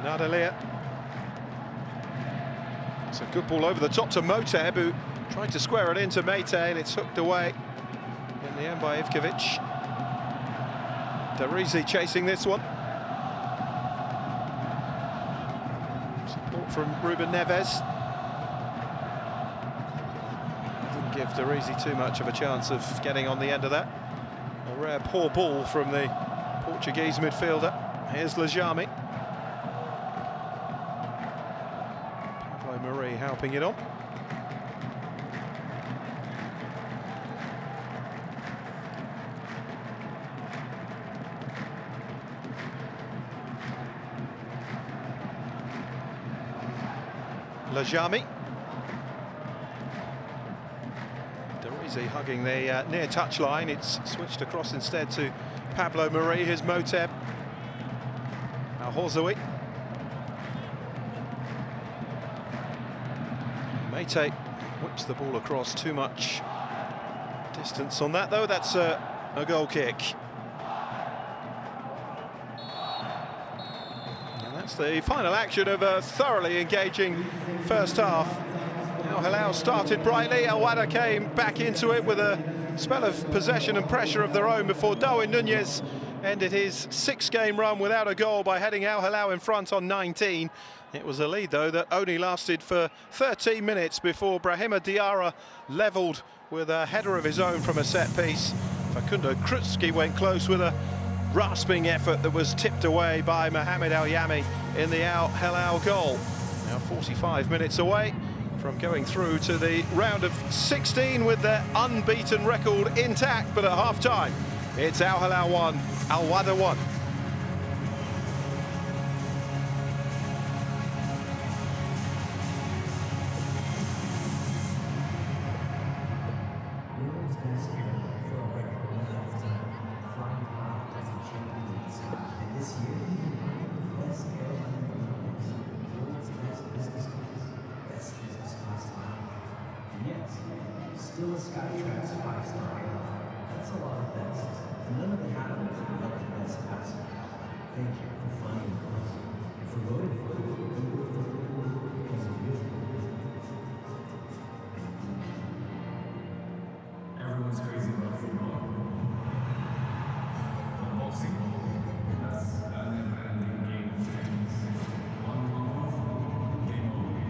Nadalia. It's a good ball over the top to Moteb, who tried to square it into Mete, and it's hooked away in the end by Ivkovic. Darizi chasing this one. From Ruben Neves. Didn't give Darizi too much of a chance of getting on the end of that. A rare poor ball from the Portuguese midfielder. Here's Lajami. Pablo Marie helping it on. Lajami. Darizi hugging the near touch line. It's switched across instead to Pablo Marie. Here's Moteb. Al Horzawi. Mete whips the ball across. Too much distance on that, though. That's a goal kick. The final action of a thoroughly engaging first half. Al Hilal started brightly. Al Wahda came back into it with a spell of possession and pressure of their own before Darwin Nunez ended his 6-game run without a goal by heading Al Hilal in front on 19. It was a lead, though, that only lasted for 13 minutes before Brahima Diarra levelled with a header of his own from a set piece. Facundo Krutski went close with a rasping effort that was tipped away by Mohamed Al Yami in the Al Hilal goal. Now 45 minutes away from going through to the round of 16 with their unbeaten record intact, but at half-time it's Al Hilal 1, Al Wahda 1. Still a Skytrax 5-star. That's a lot of best. None of the happenings without the best pass. Thank you for finding us and for voting for it because of you. Everyone's crazy about football. But boxing, that's a never-ending game of things. One wrong move, game over.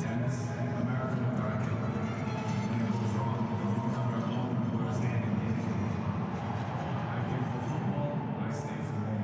Tennis, a marathon with racket. When it goes wrong, you become your own worst enemy. I came for football, I stay for me.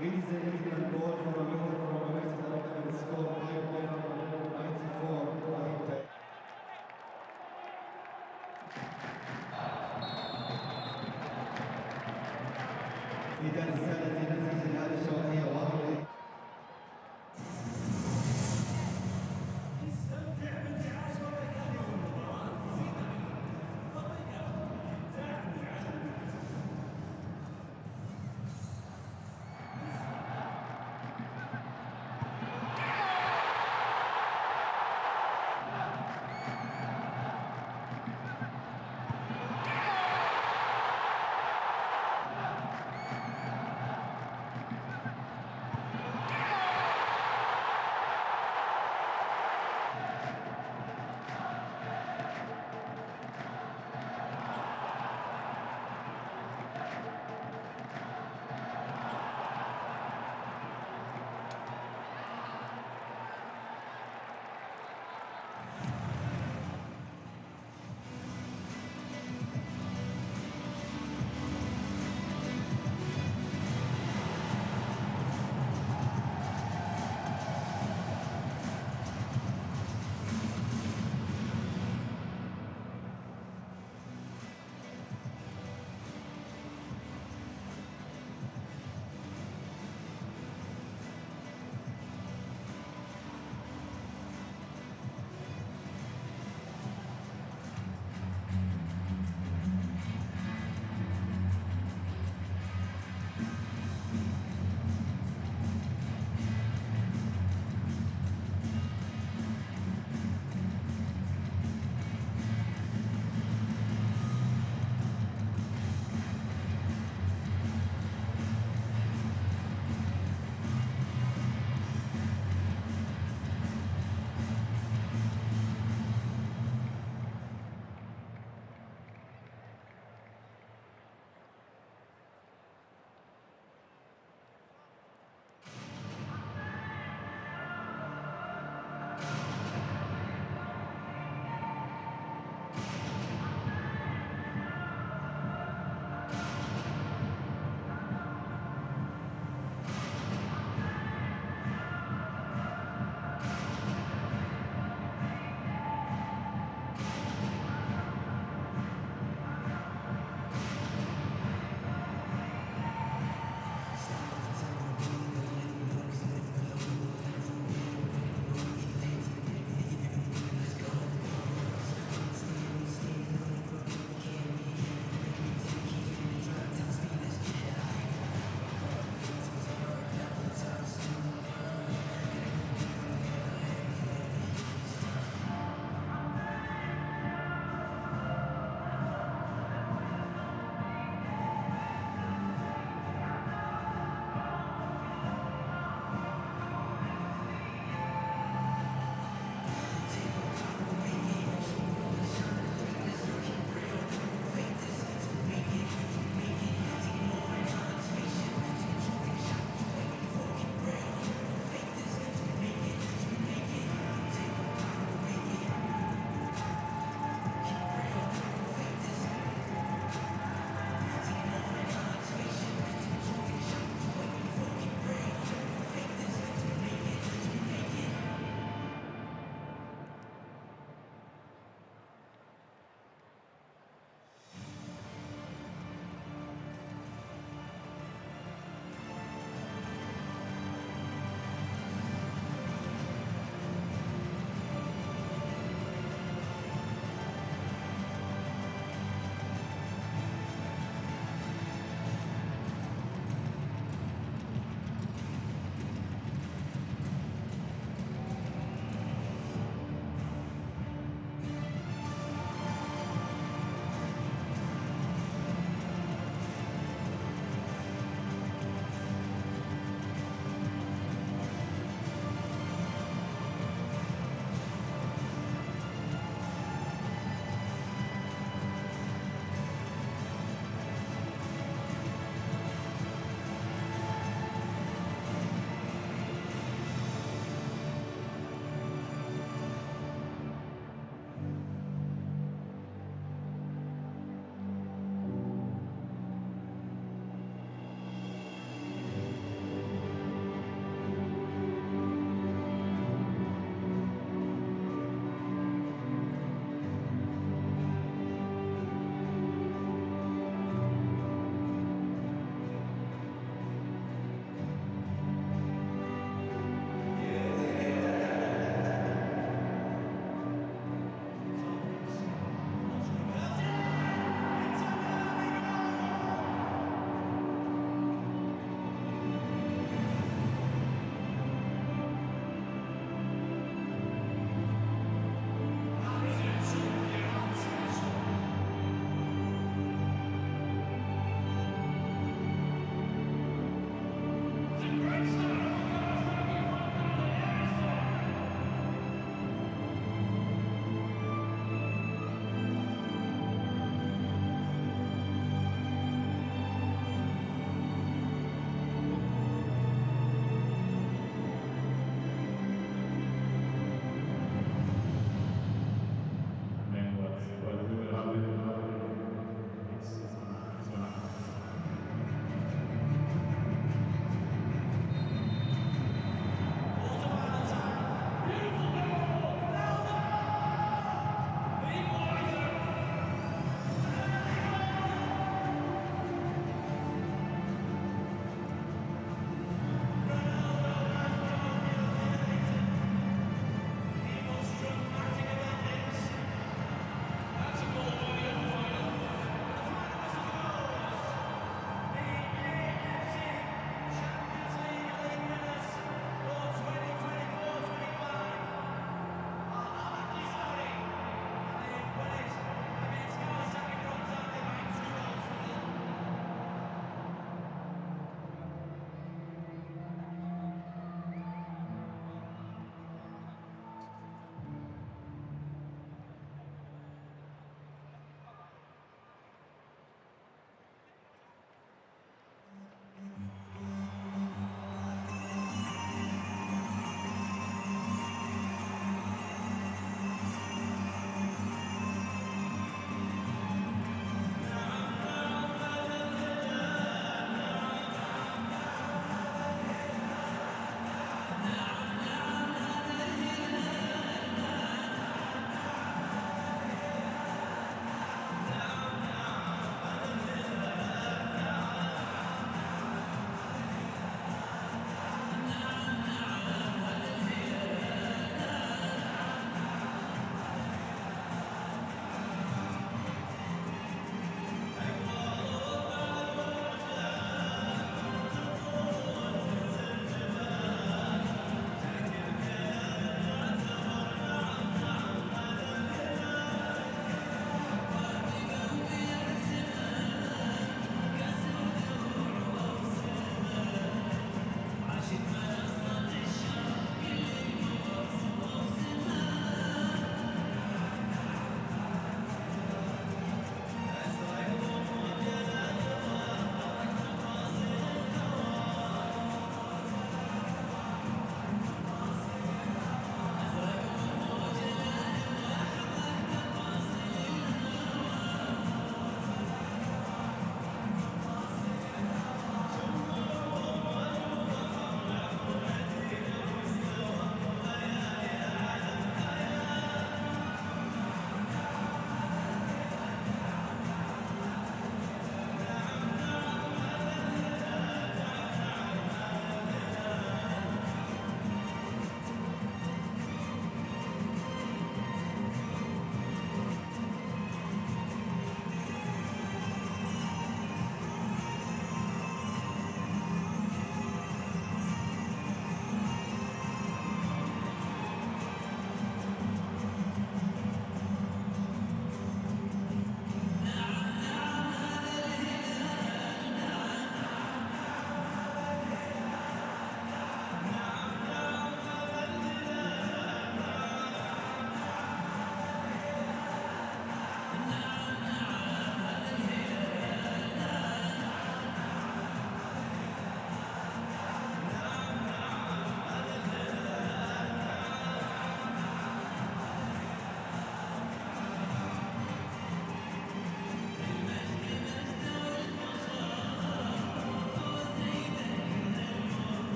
Ladies and gentlemen, goal from a meter from United Arab Emirates, score by player number 94, Ibrahim. في دار السادة نتيجة هذه الشوطية واحدة.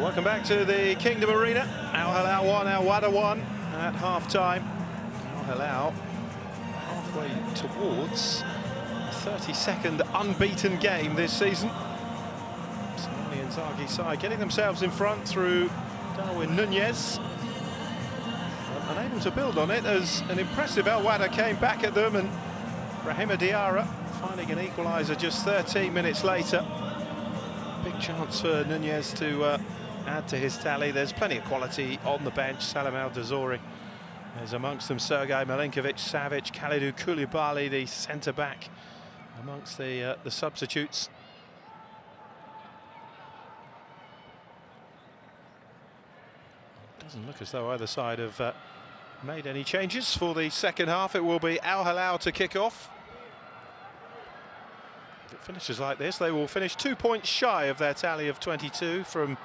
Welcome back to the Kingdom Arena. Al Hilal 1, Al Wahda 1 at half-time. Al Hilal halfway towards a 32nd unbeaten game this season. Simone Inzaghi side getting themselves in front through Darwin Nunez. But unable to build on it as an impressive Al Wahda came back at them, and Brahima Diarra finding an equaliser just 13 minutes later. Big chance for Nunez to add to his tally. There's plenty of quality on the bench. Salam Al-Dazori is amongst them. Sergei Milinkovic, Savic, Kalidou Koulibaly, the centre-back, amongst the substitutes. Doesn't look as though either side have made any changes for the second half. It will be Al Hilal to kick off. If it finishes like this, they will finish 2 points shy of their tally of 22 from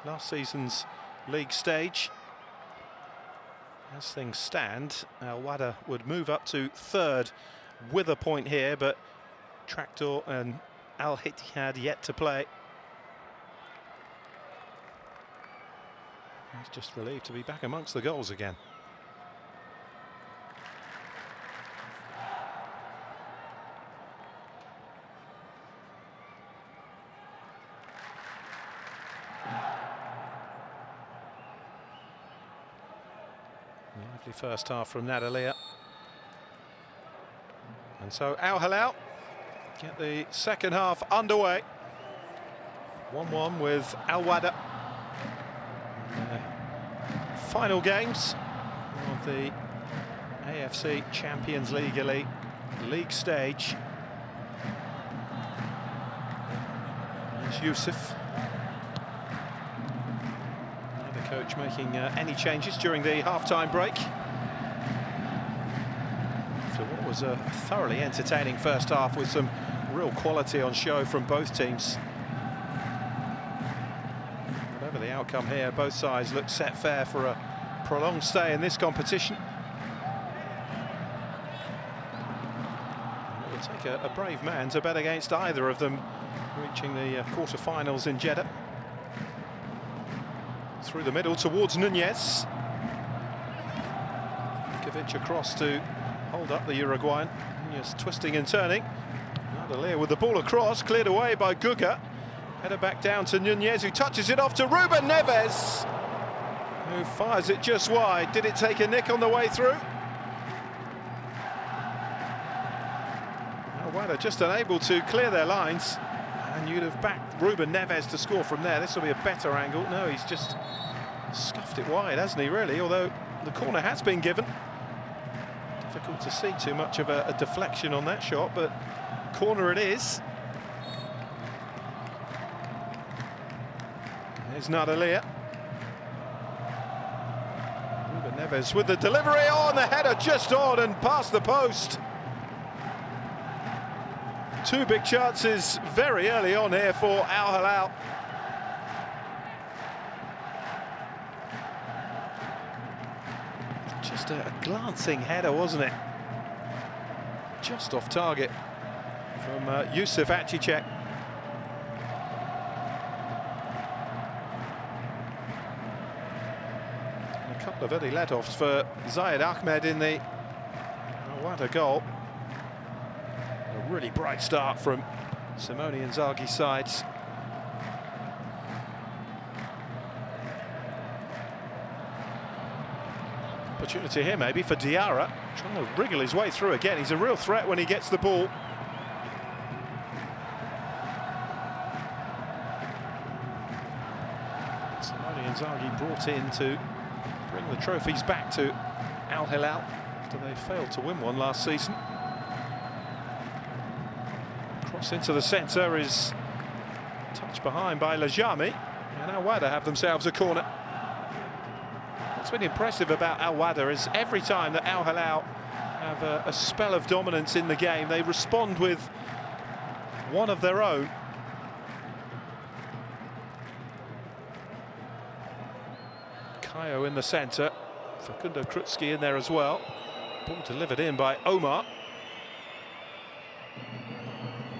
last season's league stage. As things stand, Al Wahda would move up to third with a point here, but Tractor and Al Ittihad yet to play. He's just relieved to be back amongst the goals again. Lively first half from Nadalia. And so Al Hilal get the second half underway. 1-1 with Al Wahda. Final games of the AFC Champions League Elite league stage. There's Yusuf. The coach making any changes during the half-time break. After what was a thoroughly entertaining first half with some real quality on show from both teams. Whatever the outcome here, both sides look set fair for a prolonged stay in this competition. It will take a brave man to bet against either of them reaching the quarter-finals in Jeddah. Through the middle towards Nunez. Kovic across to hold up the Uruguayan. Nunez twisting and turning. Nadalia with the ball across, cleared away by Guga. Header back down to Nunez, who touches it off to Ruben Neves, who fires it just wide. Did it take a nick on the way through? Al Wahda just unable to clear their lines. And you'd have backed Ruben Neves to score from there. This will be a better angle. No, he's just scuffed it wide, hasn't he, really? Although the corner has been given. Difficult to see too much of a deflection on that shot, but corner it is. There's Nadalia. Ruben Neves with the delivery on, the header just on and past the post. Two big chances very early on here for Al Hilal. Just a glancing header, wasn't it? Just off target from Yusuf Achicek. A couple of early let-offs for Zayed Ahmed in the Al Wahda goal. A really bright start from Simone Inzaghi's sides. Opportunity here maybe for Diarra, trying to wriggle his way through again. He's a real threat when he gets the ball. Simone Inzaghi brought in to bring the trophies back to Al Hilal after they failed to win one last season. Cross into the centre is touched behind by Lajami, and Al Wahda have themselves a corner. What's been impressive about Al Wahda is every time that Al Hilal have a spell of dominance in the game, they respond with one of their own. Kayo in the centre, Facundo Krutsky in there as well. Ball delivered in by Omar.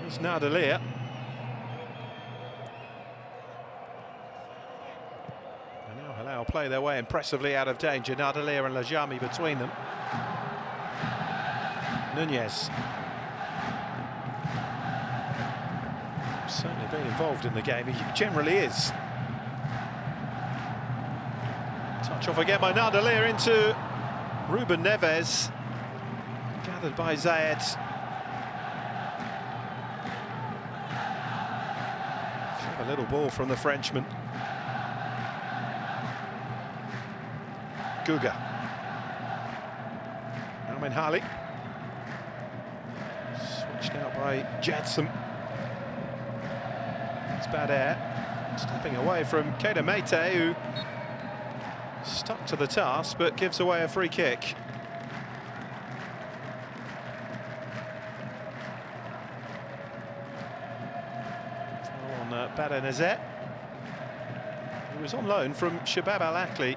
There's Nadalia. play their way impressively out of danger. Nadalir and Lajami between them. Nunez. Certainly been involved in the game, he generally is. Touch off again by Nadalir into Ruben Neves. Gathered by Zayed. A little ball from the Frenchman. Guga. Al-Menhali. Switched out by Jetsam. It's bad air. Stepping away from Keita Meite, who stuck to the task but gives away a free kick. On Badr Nazet, who was on loan from Shabab Al-Ahli.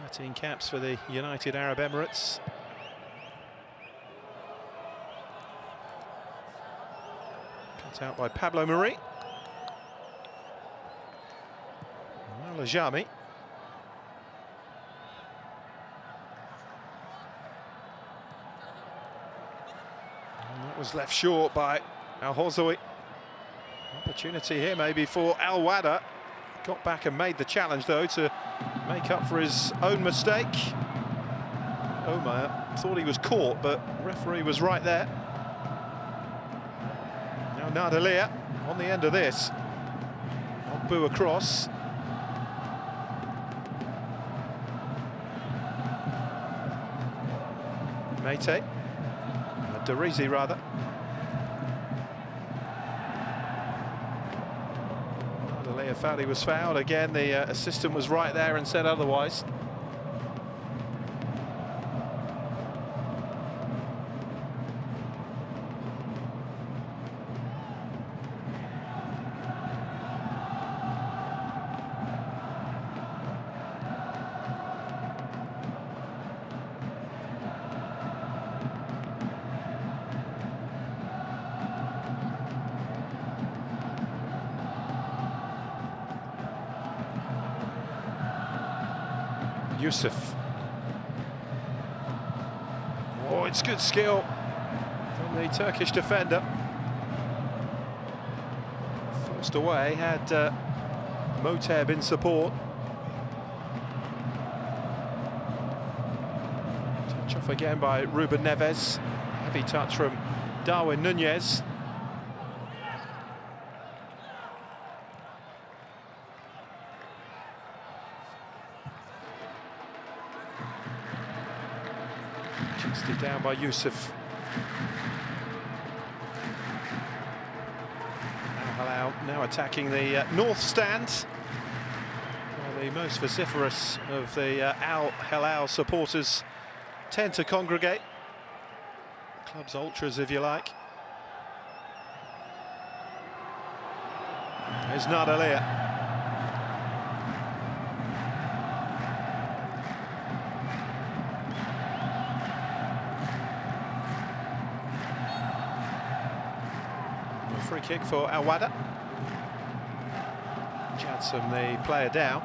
13 caps for the United Arab Emirates. Cut out by Pablo Mari. Lajami. That was left short by Al Horzawi. Opportunity here maybe for Al Wahda. Got back and made the challenge though to make up for his own mistake. Omar thought he was caught, but the referee was right there. Now Nadalir on the end of this. Ogbu across. Meite. Darizi rather. Nadalir felt he was fouled. Again, the assistant was right there and said otherwise. Yusuf. Oh, it's good skill from the Turkish defender. Forced away, had Moteb in support. Touch off again by Ruben Neves. Heavy touch from Darwin Nunez. Chested down by Yusuf. Hilal now attacking the north stand. Well, the most vociferous of the Al Hilal supporters tend to congregate. Club's ultras, if you like. There's Nadalir. Free kick for Al Wahda. Jetsam, the player down.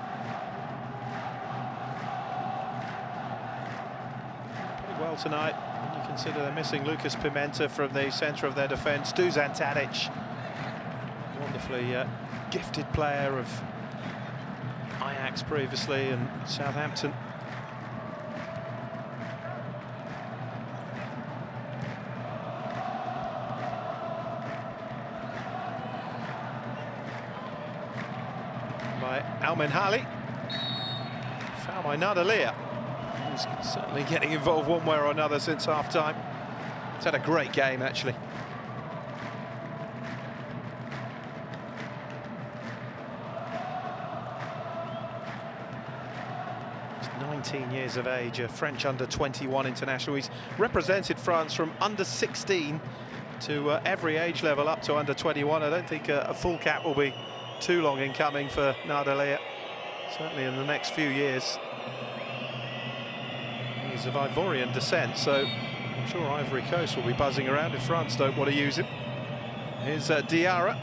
Pretty well tonight when you consider they're missing Lucas Pimenta from the centre of their defence. Dusan Tadic, wonderfully gifted player of Ajax previously and Southampton. By Al-Menhali. Foul by Nadalir. He's certainly getting involved one way or another since half-time. He's had a great game, actually. He's 19 years of age, a French under-21 international. He's represented France from under-16 to every age level up to under-21. I don't think a full cap will be too long in coming for Nadalir, certainly in the next few years. He's of Ivorian descent, so I'm sure Ivory Coast will be buzzing around if France don't want to use him. Here's Diarra.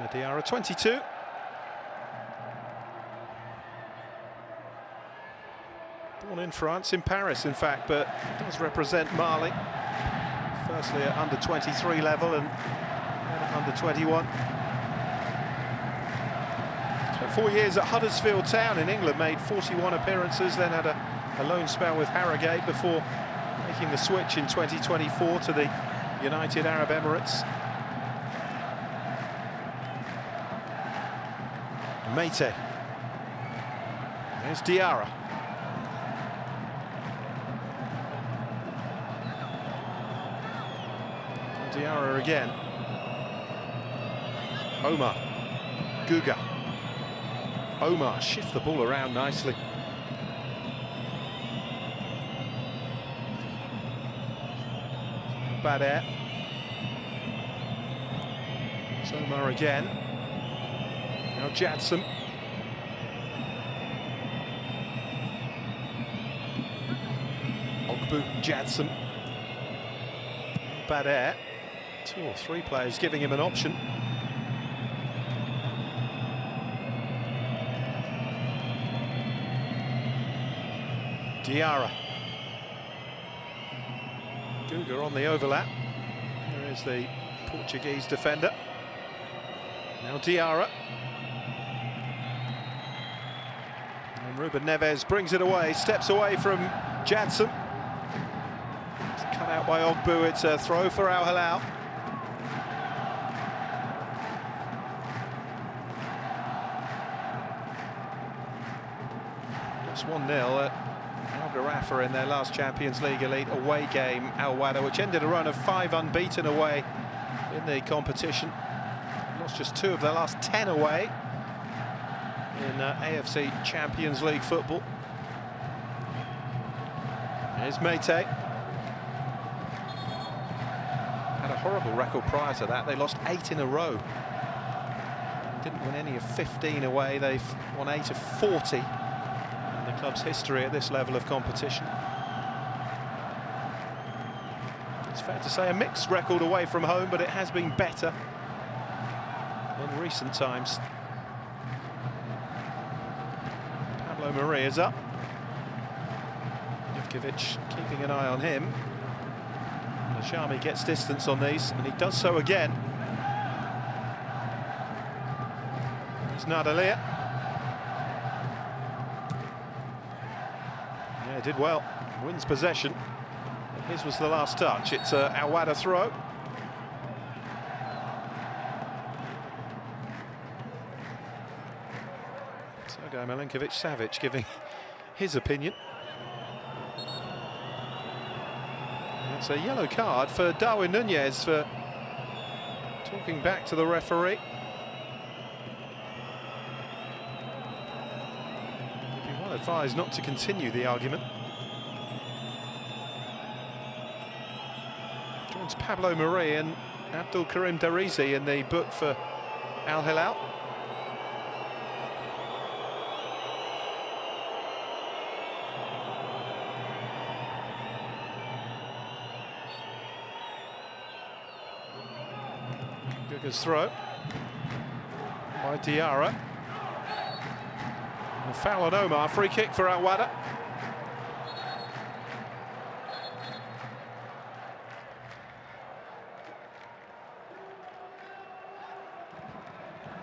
Diarra, 22. Born in France, in Paris, in fact, but does represent Mali. Firstly at under 23 level and then at under 21. So 4 years at Huddersfield Town in England, made 41 appearances, then had a loan spell with Harrogate before making the switch in 2024 to the United Arab Emirates. Meite. There's Diarra. Diarra again. Omar. Guga. Omar shift the ball around nicely. Bad air. It's Omar again. Now Jadson. Ogbu, Jadson. Bad air. 2 or 3 players giving him an option. Diarra. Guga on the overlap. There is the Portuguese defender. Now Diarra. And Ruben Neves brings it away, steps away from Jadson. It's cut out by Ogbu, it's a throw for Al Hilal. Just 1-0 at Al Gharafa in their last Champions League Elite away game, Al Wahda, which ended a run of 5 unbeaten away in the competition. Lost just 2 of their last 10 away in AFC Champions League football. Here's Meite. Had a horrible record prior to that. They lost 8 in a row. Didn't win any of 15 away. They've won 8 of 40 in the club's history at this level of competition. It's fair to say a mixed record away from home, but it has been better in recent times. Pablo Maria's up. Ivkovic keeping an eye on him. Nashami gets distance on these, and he does so again. There's Nadalia. Yeah, did well. Wins possession. His was the last touch. It's a Al Wahda throw. Sergej Milinkovic-Savic giving his opinion. It's a yellow card for Darwin Nunez for talking back to the referee. He'd be well advised not to continue the argument. Joins Pablo Mari and Abdul Karim Darizi in the book for Al Hilal. Guga's throw by Diarra. And a foul on Omar, free kick for Al Wahda.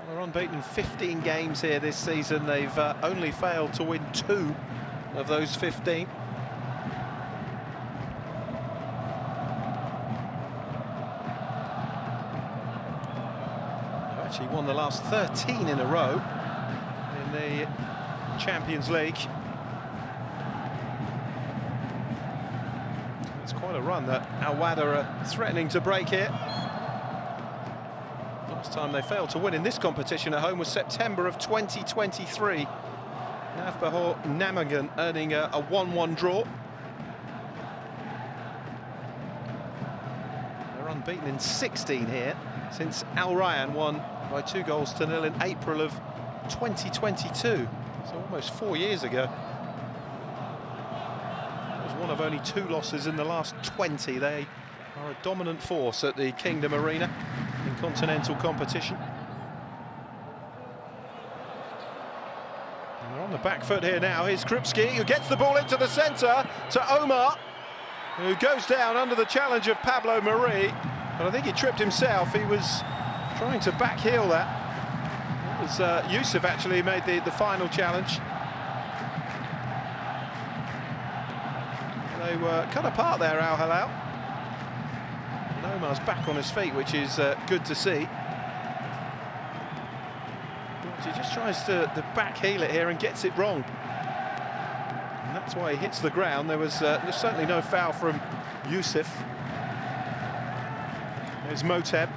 They're unbeaten in 15 games here this season. They've only failed to win 2 of those 15. Actually won the last 13 in a row in the Champions League. It's quite a run that Al Wahda are threatening to break here. Last time they failed to win in this competition at home was September of 2023. Navbahor Namagan earning a 1-1 draw. They're unbeaten in 16 here since Al Rayyan won by 2-0 in April of 2022, so almost 4 years ago. It was one of only 2 losses in the last 20. They are a dominant force at the Kingdom Arena in continental competition. back foot here now. Here's Krupski, who gets the ball into the centre to Omar, who goes down under the challenge of Pablo Mari. But I think he tripped himself. He was trying to back heel that. It was Yusuf actually who made the final challenge. They were cut apart there, Al Hilal. And Omar's back on his feet, which is good to see. He just tries to back heel it here and gets it wrong. And that's why he hits the ground. There's certainly no foul from Yusuf. There's Moteb.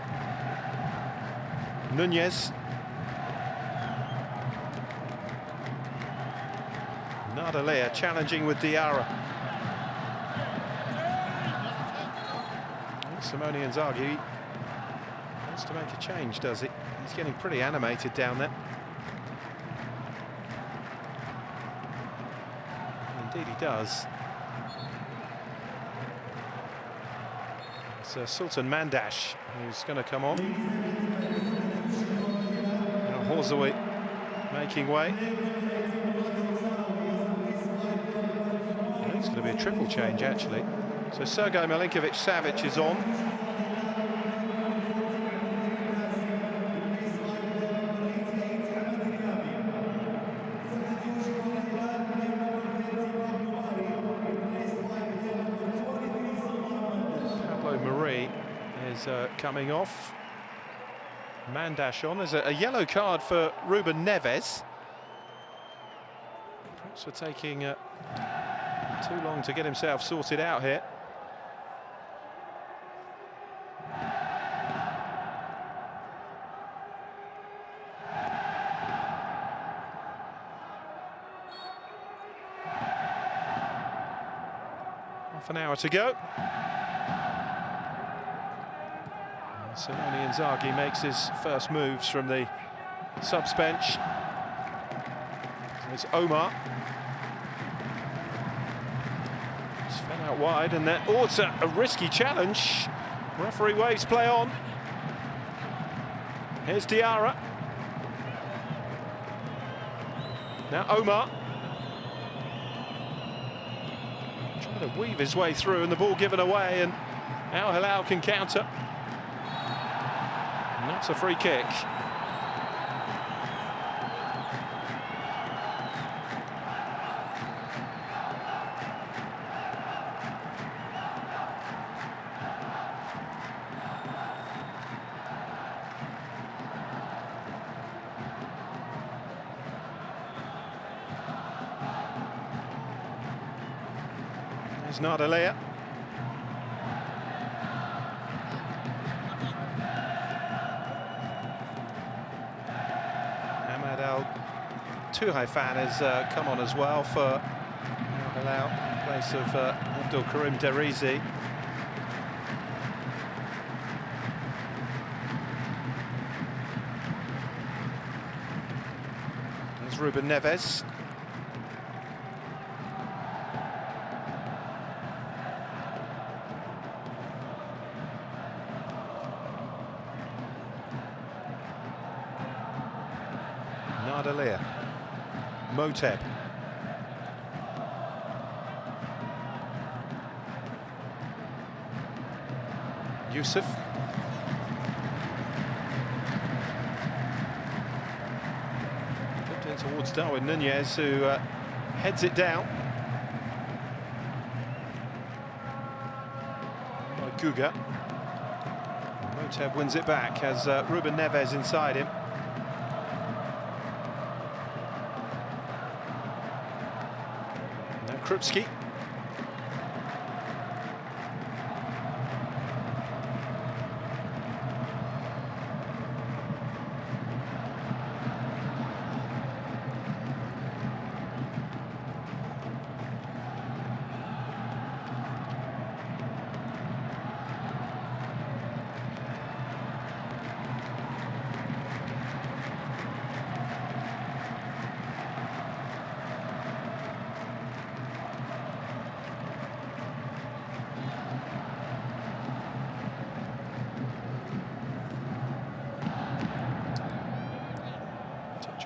Nunez. Nadalia challenging with Diarra. Simone Inzaghi wants to make a change, does he? He's getting pretty animated down there. Indeed he does. It's Sultan Mandash who's going to come on. Horzoy making way. It's going to be a triple change actually. So Sergej Milinkovic-Savic is on. Pablo Mari is coming off. Mandash on. There's a yellow card for Ruben Neves. Perhaps for taking too long to get himself sorted out here. Half an hour to go. Simone Inzaghi makes his first moves from the subs bench. There's Omar. It's fell out wide, and that it's a risky challenge. Referee waves play on. Here's Diarra. Now Omar. Trying to weave his way through, and the ball given away, and Al Hilal can counter. And that's a free kick. There's Nadalia. Al fan has come on as well for Al Hilal in place of Abdul Karim Derizi. There's Ruben Neves. Nadalia. Moteb. Yusuf. Flipped in towards Darwin Nunez, who heads it down. By Guga. Moteb wins it back, has Ruben Neves inside him. Krupski.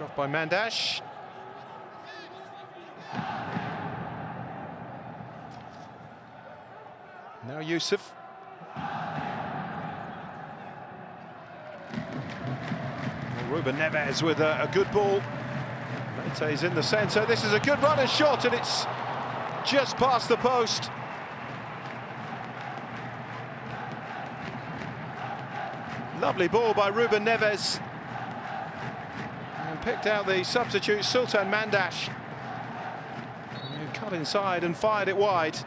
Off by Mandash. Now Yusuf. Ruben Neves with a good ball. Meite's in the centre. This is a good run and shot, and it's just past the post. Lovely ball by Ruben Neves. And picked out the substitute, Sultan Mandash. And cut inside and fired it wide.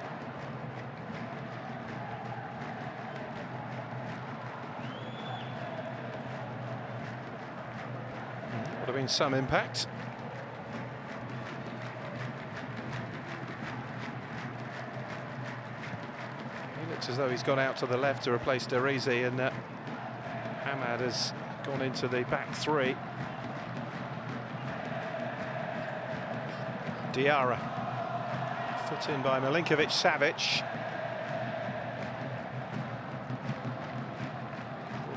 Would have been some impact. He looks as though he's gone out to the left to replace Derizi, and Hamad has gone into the back three. Diarra, foot in by Milinkovic-Savic.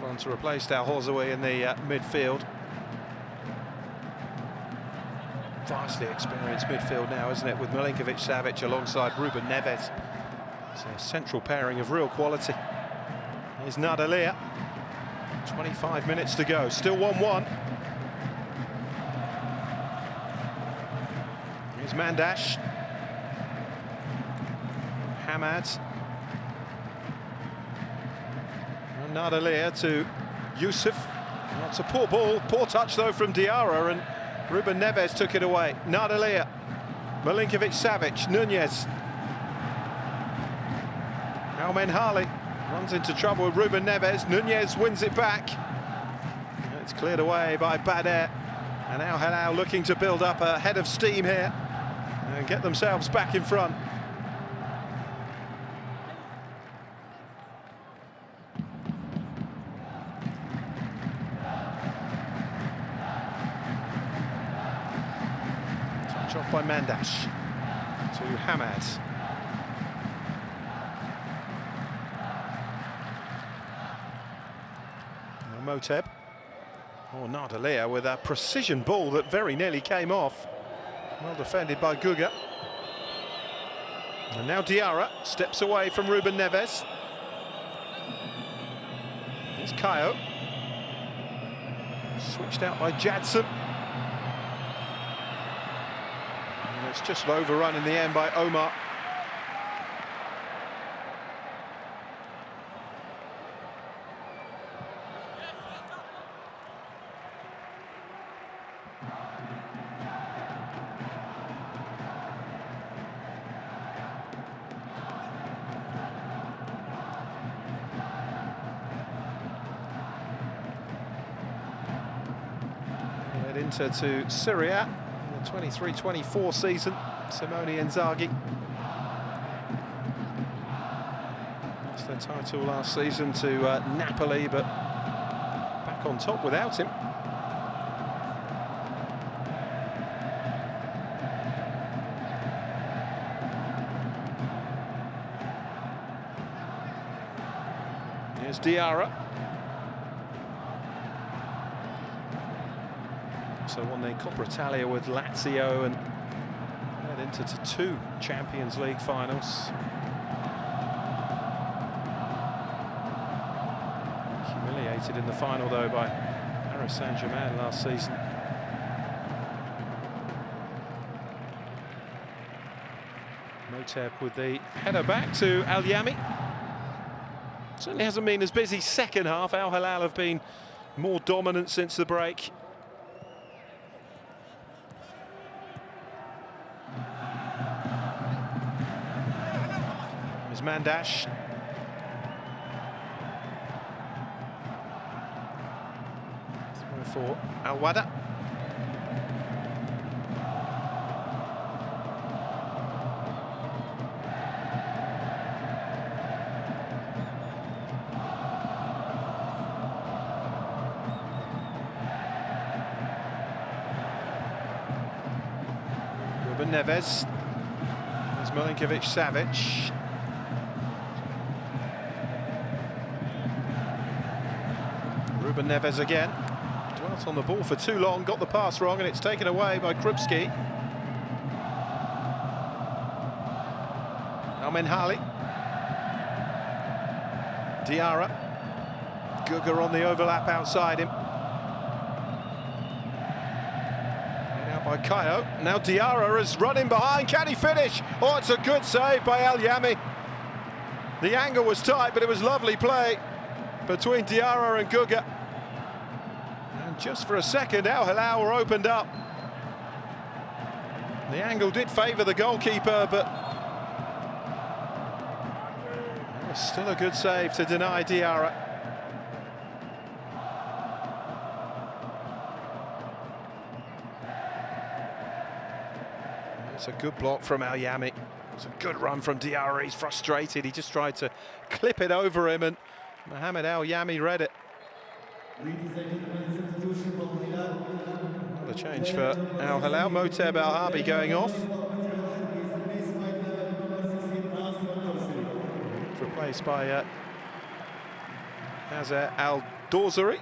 Ball on to replace Al Wahda in the midfield. Vastly experienced midfield now, isn't it, with Milinkovic-Savic alongside Ruben Neves. It's a central pairing of real quality. Here's Nadalia. 25 minutes to go, still 1-1. Here's Mandash. Hamad. And Nadalia to Yusuf. That's a poor ball, poor touch though from Diarra, and Ruben Neves took it away. Nadalia, Milinkovic-Savic, Nunez. Al Menhali runs into trouble with Ruben Neves. Nunez wins it back. It's cleared away by Bader. And now Hilal looking to build up a head of steam here and get themselves back in front. Touch off by Mandash to Hamad. Moteb. Oh, Nadalia with a precision ball that very nearly came off. Well defended by Guga. And now Diarra steps away from Ruben Neves. It's Kayo. Switched out by Jadson. And it's just overrun in the end by Omar. Inter to Syria in the 23-24 season. Simone Inzaghi. Lost their title last season to Napoli, but back on top without him. Here's Diarra. So won the Coppa Italia with Lazio and led Inter to 2 Champions League finals. Humiliated in the final though by Paris Saint-Germain last season. Moteb with the header back to Al Yami. Certainly hasn't been as busy second half. Al Hilal have been more dominant since the break. Mandash. For Al Wahda. Ruben Neves. There's Milinkovic-Savic. Ruben Neves again. Dwelt on the ball for too long, got the pass wrong, and it's taken away by Krupski. Al Menhali. Diarra. Guga on the overlap outside him. Out by Kayo. Now Diarra is running behind. Can he finish? Oh, it's a good save by Al Yami. The angle was tight, but it was lovely play between Diarra and Guga. And just for a second, Al Hilal were opened up. The angle did favour the goalkeeper, but it was still a good save to deny Diarra. It's a good block from Al Yami. It's a good run from Diarra. He's frustrated. He just tried to clip it over him, and Mohamed Al Yami read it. What a change for Al Hilal. Moteb Al Harbi going off. Replaced by Azer Al Dawsari.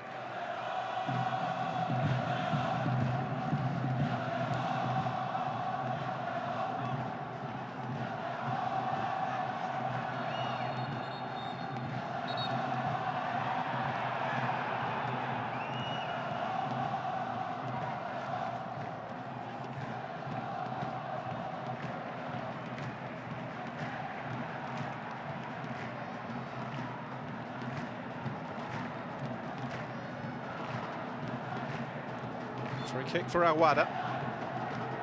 Free kick for Al Wahda.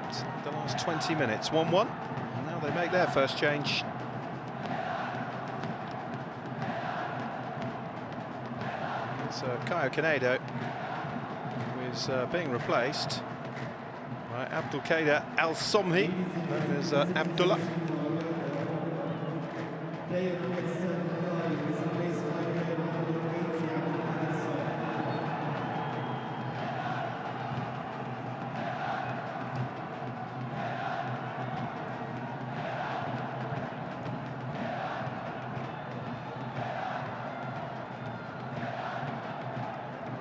It's the last 20 minutes, 1-1. And now they make their first change. It's Kayo Canedo, who is being replaced by Abdelkader Al Somhi, known as Abdullah.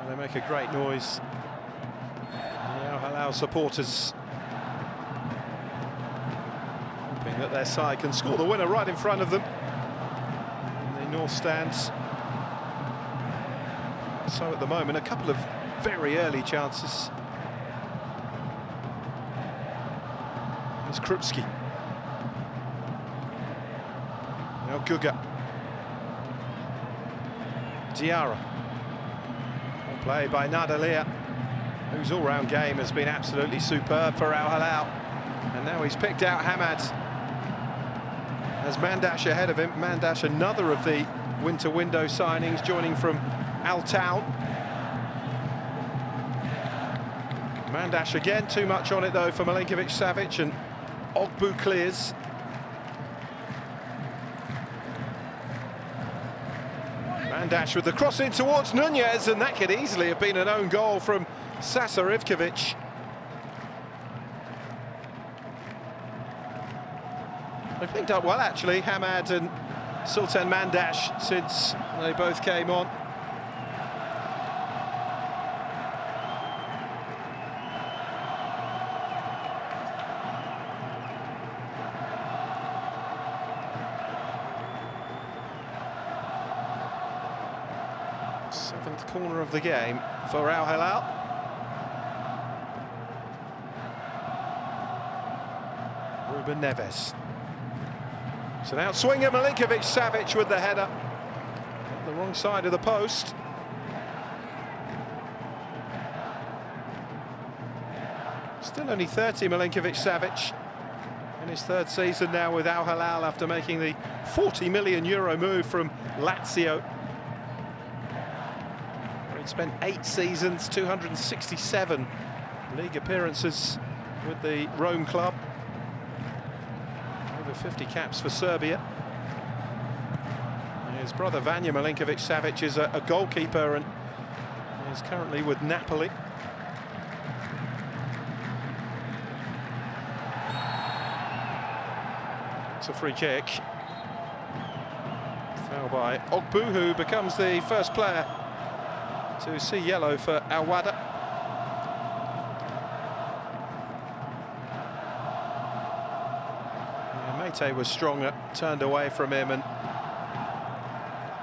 They make a great noise. The Al Hilal supporters hoping that their side can score the winner right in front of them in the north stands. So at the moment, a couple of very early chances. There's Krupski. Now Guga. Diarra. Play by Nadalia, whose all-round game has been absolutely superb for Al Hilal. And now he's picked out Hamad. As Mandash ahead of him. Mandash, another of the winter window signings, joining from Al Town. Mandash again, too much on it though for Milinkovic-Savic, and Ogbu clears. Mandash with the cross in towards Nunez, and that could easily have been an own goal from Sasa Ivkovic. They've linked up well, actually, Hamad and Sultan Mandash, since they both came on. Seventh corner of the game for Al Hilal. Ruben Neves. So now swinger Milinkovic-Savic with the header. On the wrong side of the post. Still only 30, Milinkovic-Savic. In his third season now with Al Hilal, after making the €40 million move from Lazio. He'd spent 8 seasons, 267 league appearances with the Rome club. Over 50 caps for Serbia. His brother Vanja Milinkovic-Savic is a goalkeeper and is currently with Napoli. It's a free kick. Foul by Ogbu, who becomes the first player to see yellow for Al Wahda. Yeah, Mate was stronger, turned away from him, and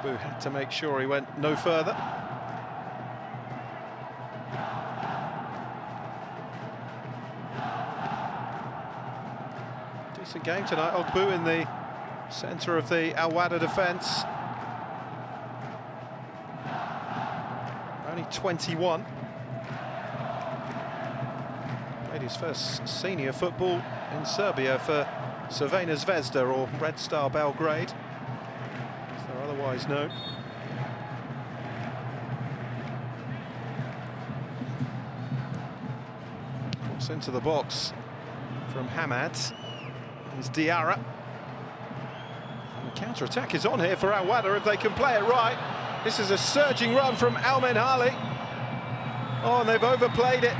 Ogbu had to make sure he went no further. Decent game tonight. Ogbu in the centre of the Al Wahda defence. Only 21. Played his first senior football in Serbia for Crvena Zvezda, or Red Star Belgrade, as they're otherwise known. Cross into the box from Hamad. Here's Diarra. And the counter-attack is on here for Al Wahda if they can play it right. This is a surging run from Al Menhali. Oh, and they've overplayed it.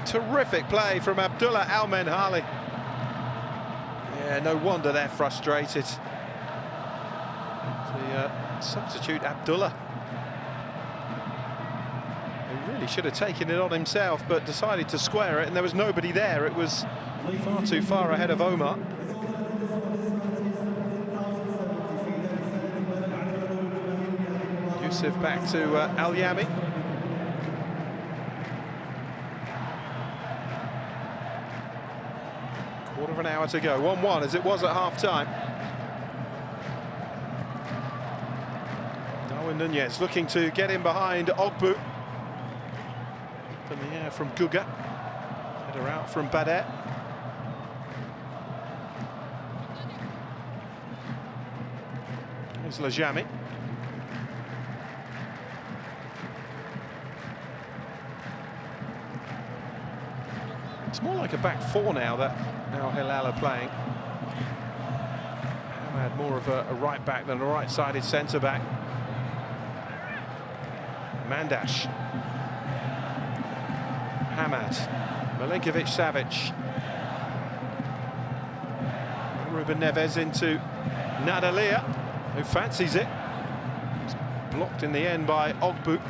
Terrific play from Abdullah Al Menhali. Yeah, no wonder they're frustrated. The substitute Abdullah, he really should have taken it on himself, but decided to square it, and there was nobody there. It was far too far ahead of Omar. Yusuf back to Al Yami. Quarter of an hour to go. 1-1 as it was at half-time. Darwin Nunez looking to get in behind Ogbu. Up in the air from Guga. Header out from Badet. Here's Lajami. It's more like a back four now that Hilal are playing. Hamad more of a right back than a right-sided centre-back. Mandash. Hamad. Milinkovic-Savic. Ruben Neves into Nadalia, who fancies it. It's blocked in the end by Ogbu.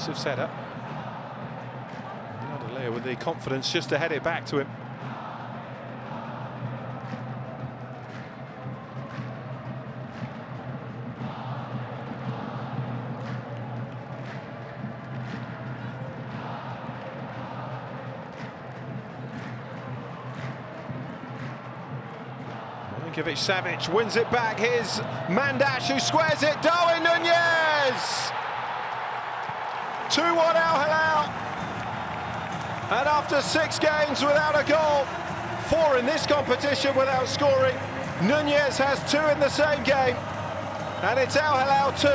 Of setup. Nadalia with the confidence just to head it back to him. Milinkovic-Savic wins it back. Here's Mandash who squares it. Darwin Nunez! 2-1 Al Hilal, and after 6 games without a goal, 4 in this competition without scoring, Nunez has 2 in the same game, and it's Al Hilal 2,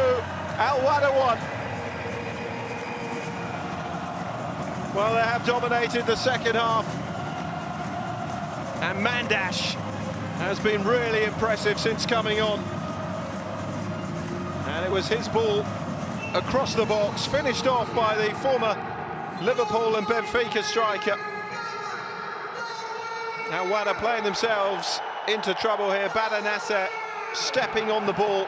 Al Wahda 1. Well, they have dominated the second half, and Mandash has been really impressive since coming on, and it was his ball across the box, finished off by the former Liverpool and Benfica striker. Now Wahda playing themselves into trouble here. Badr Nasser stepping on the ball.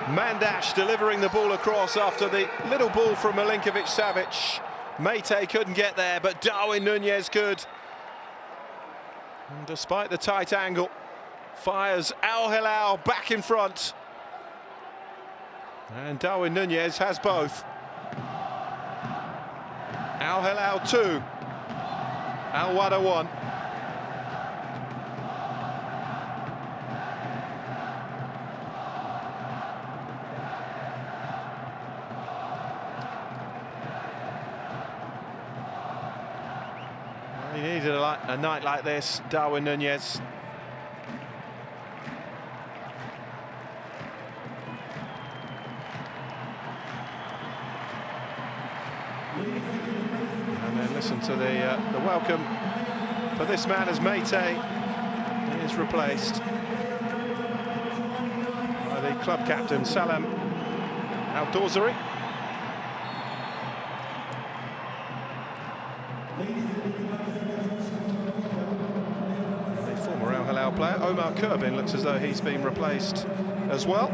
Mandash delivering the ball across after the little ball from Milinkovic-Savic. Mate couldn't get there, but Darwin Nunez could. And despite the tight angle, fires Al Hilal back in front. And Darwin Nunez has both. Al Hilal 2, Al Wahda 1. He needed a night like this, Darwin Nunez. And then listen to the welcome for this man as Mate is replaced by the club captain Salam Al Dawsari. The former Al Hilal player, Omar Kurbin, looks as though he's been replaced as well.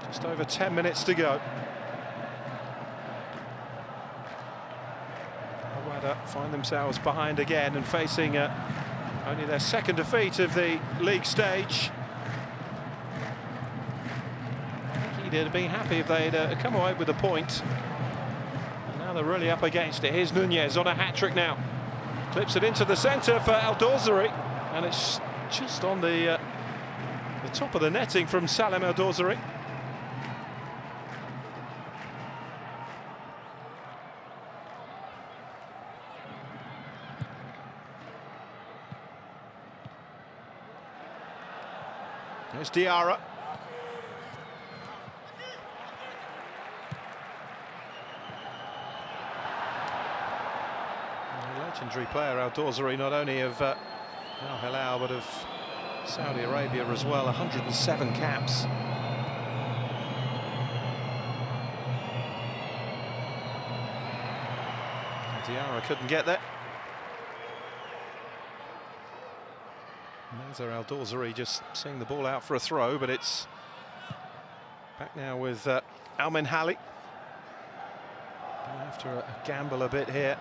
Just over 10 minutes to go. Al Wahda find themselves behind again and facing only their second defeat of the league stage. I think he'd have been happy if they'd come away with a point. And now they're really up against it. Here's Nunez on a hat-trick now. Clips it into the centre for Al Dawsari, and it's just on the top of the netting from Salem Al Dawsari. There's Diarra. A legendary player, Al Dawsari, not only of Al Hilal but of Saudi Arabia as well. 107 caps. Diarra couldn't get there. Nazar Al Dawsari just seeing the ball out for a throw, but it's back now with Al Minhali. Going after a gamble a bit here.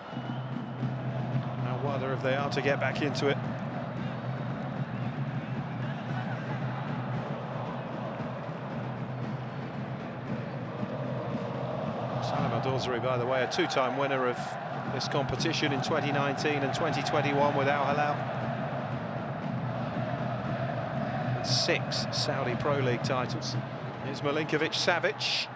Al Wahda, if they are to get back into it. Salem Al Dawsari, by the way, a two-time winner of this competition in 2019 and 2021 with Al Hilal. 6 Saudi Pro League titles. Here's Milinkovic-Savic.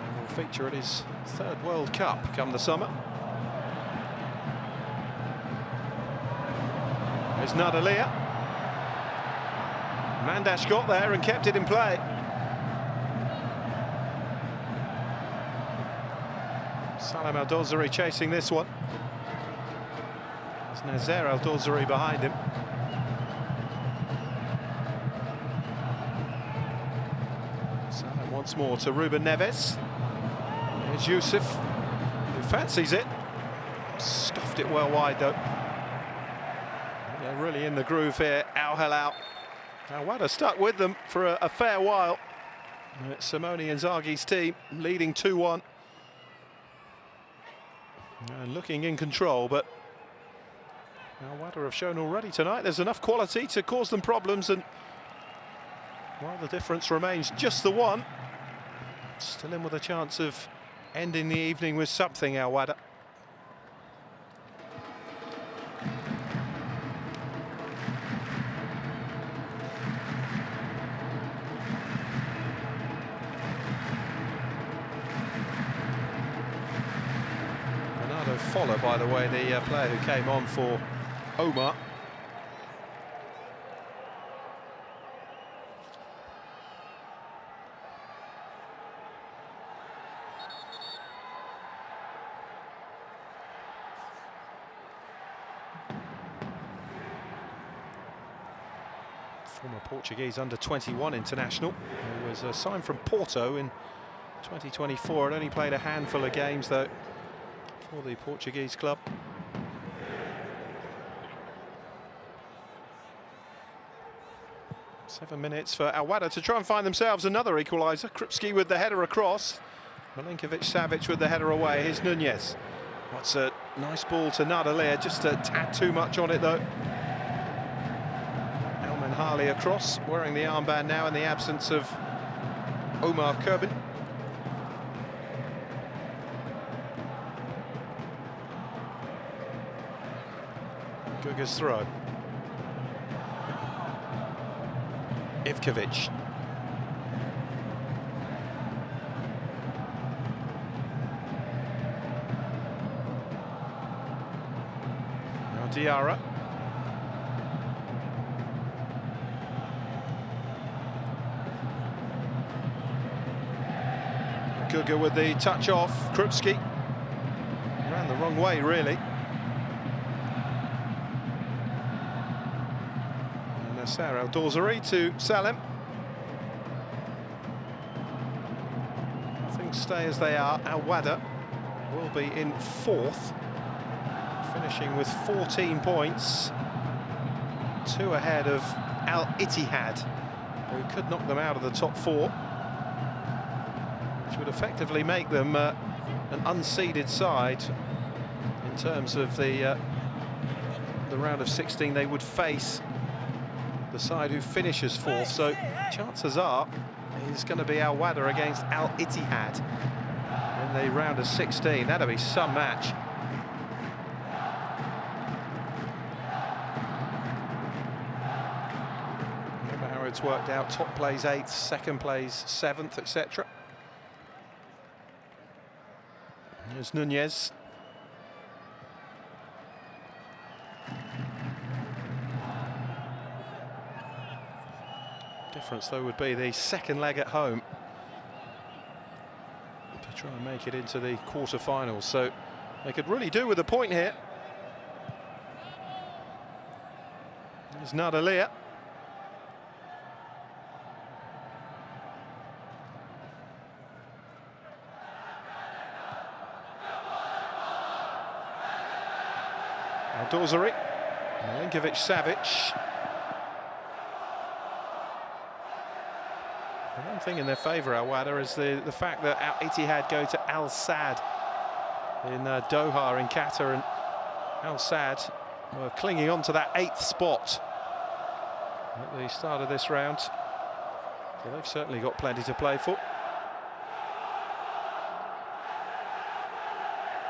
And will feature at his 3rd World Cup come the summer. There's Nadalia. Mandash got there and kept it in play. Salem Al Dawsari chasing this one. There's Nazar Al Dawsari behind him. Salem once more to Ruben Neves. Here's Yusuf, who fancies it. Stuffed it well wide though. They're really in the groove here, Al Hilal. Al Wahda stuck with them for a fair while. It's Simone Inzaghi's team leading 2-1. And looking in control, but Al Wahda have shown already tonight there's enough quality to cause them problems, and while the difference remains just the one, still in with a chance of ending the evening with something, Al Wahda. Follow, by the way, the player who came on for Omar. Former Portuguese under-21 international, who was signed from Porto in 2024. Had only played a handful of games though for the Portuguese club. Seven minutes for Al Wahda to try and find themselves another equaliser. Krupski with the header across. Milinkovic-Savic with the header away. Here's Nunez. That's a nice ball to Nadalia, just a tad too much on it though. Al Minhali across, wearing the armband now in the absence of Omar Kurbin. Guga's throw. Ivkovic. Diarra. Guga with the touch off. Krupski ran the wrong way, really. And Nasser Al Dawsari to Salim. Things stay as they are. Al Wahda will be in fourth, finishing with 14 points, 2 ahead of Al Ittihad, who could knock them out of the top 4, which would effectively make them an unseeded side in terms of the round of 16. They would face the side who finishes fourth, so chances are it's going to be Al Wahda against Al Ittihad in the round of 16. That'll be some match. Remember how it's worked out: top plays 8th, second plays 7th, etc. There's Nunez. Difference, though, would be the second leg at home to try and make it into the quarter-finals. So they could really do with a point here. There's Nadalia. Al-Dawsari. Milinkovic-Savic. The one thing in their favour, Al Wahda, is the fact that Al Ittihad go to Al Sadd in Doha in Qatar, and Al Sadd were clinging on to that 8th spot at the start of this round. So they've certainly got plenty to play for.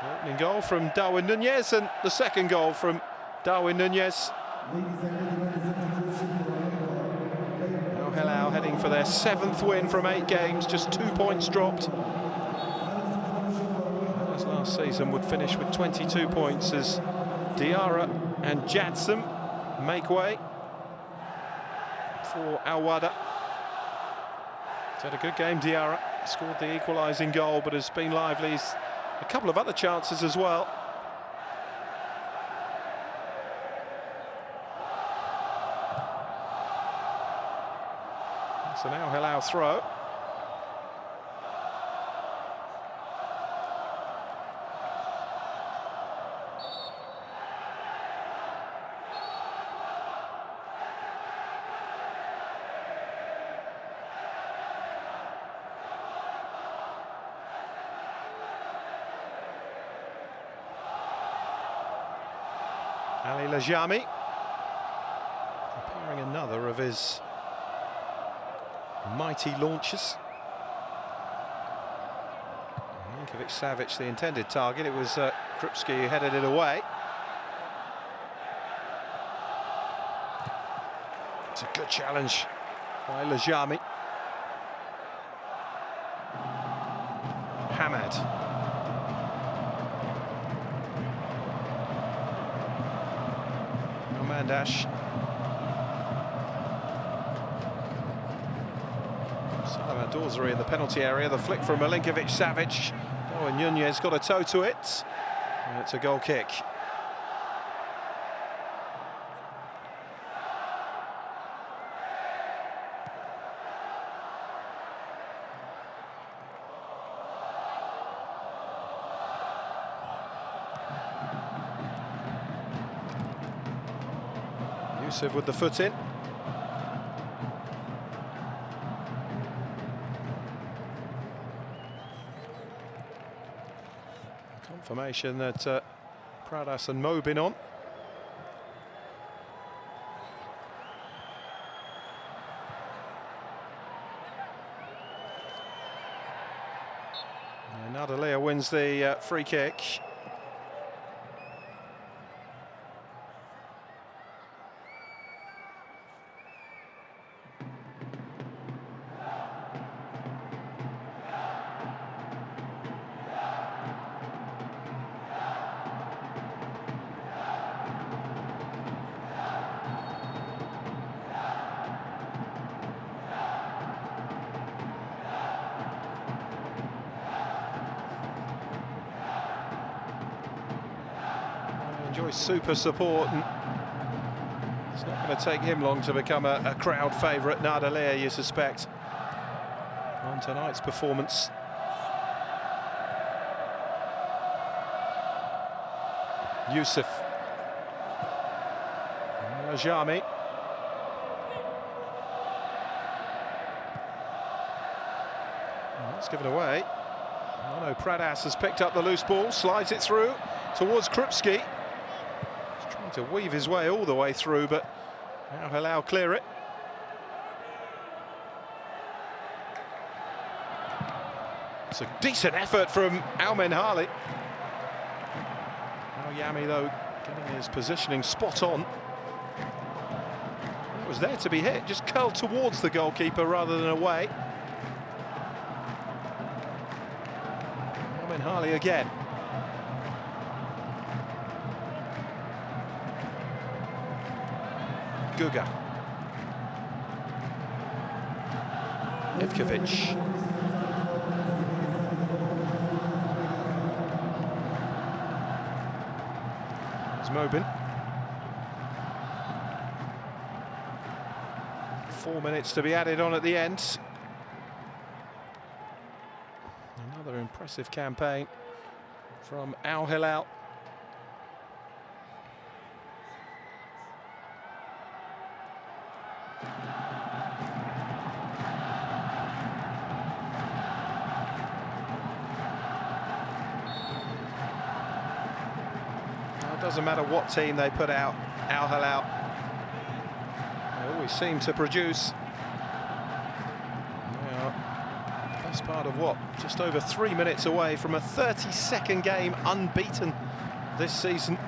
The opening goal from Darwin Nunez, and the second goal from Darwin Nunez. Now Hilal heading for their 7th win from 8 games, just 2 points dropped. As last season would finish with 22 points as Diarra and Jadsam make way for Al Wahda. He's had a good game, Diarra. Scored the equalising goal, but has been lively. He's a couple of other chances as well. So now Hilal throw. Ali Lajami preparing another of his mighty launches. Milinkovic-Savic, the intended target. It was Krupski who headed it away. It's a good challenge by Lajami. Hamad. Mandash. Salim Al-Dawsari in the penalty area. The flick from Milinkovic-Savic. Oh, and Nunez got a toe to it. And it's a goal kick. Yusuf with the foot in. Confirmation that Pradas and Mo been on. And Nadalia wins the free kick. enjoys super support, and it's not going to take him long to become a crowd favourite. Nadalia, you suspect, on tonight's performance. Yusuf. Jami. That's given away. Mano Pradas has picked up the loose ball, slides it through towards Krupski. He's trying to weave his way all the way through, but now Hilal clear it. It's a decent effort from Al Menhali. Al Yami, though, getting his positioning spot on. It was there to be hit, just curled towards the goalkeeper rather than away. Al Menhali again. Guga. Ivkovic. Mobin. 4 minutes to be added on at the end. Another impressive campaign from Al Hilal. Doesn't matter what team they put out, Al Hilal, they always seem to produce. Best part of what? Just over 3 minutes away from a 32nd game unbeaten this season.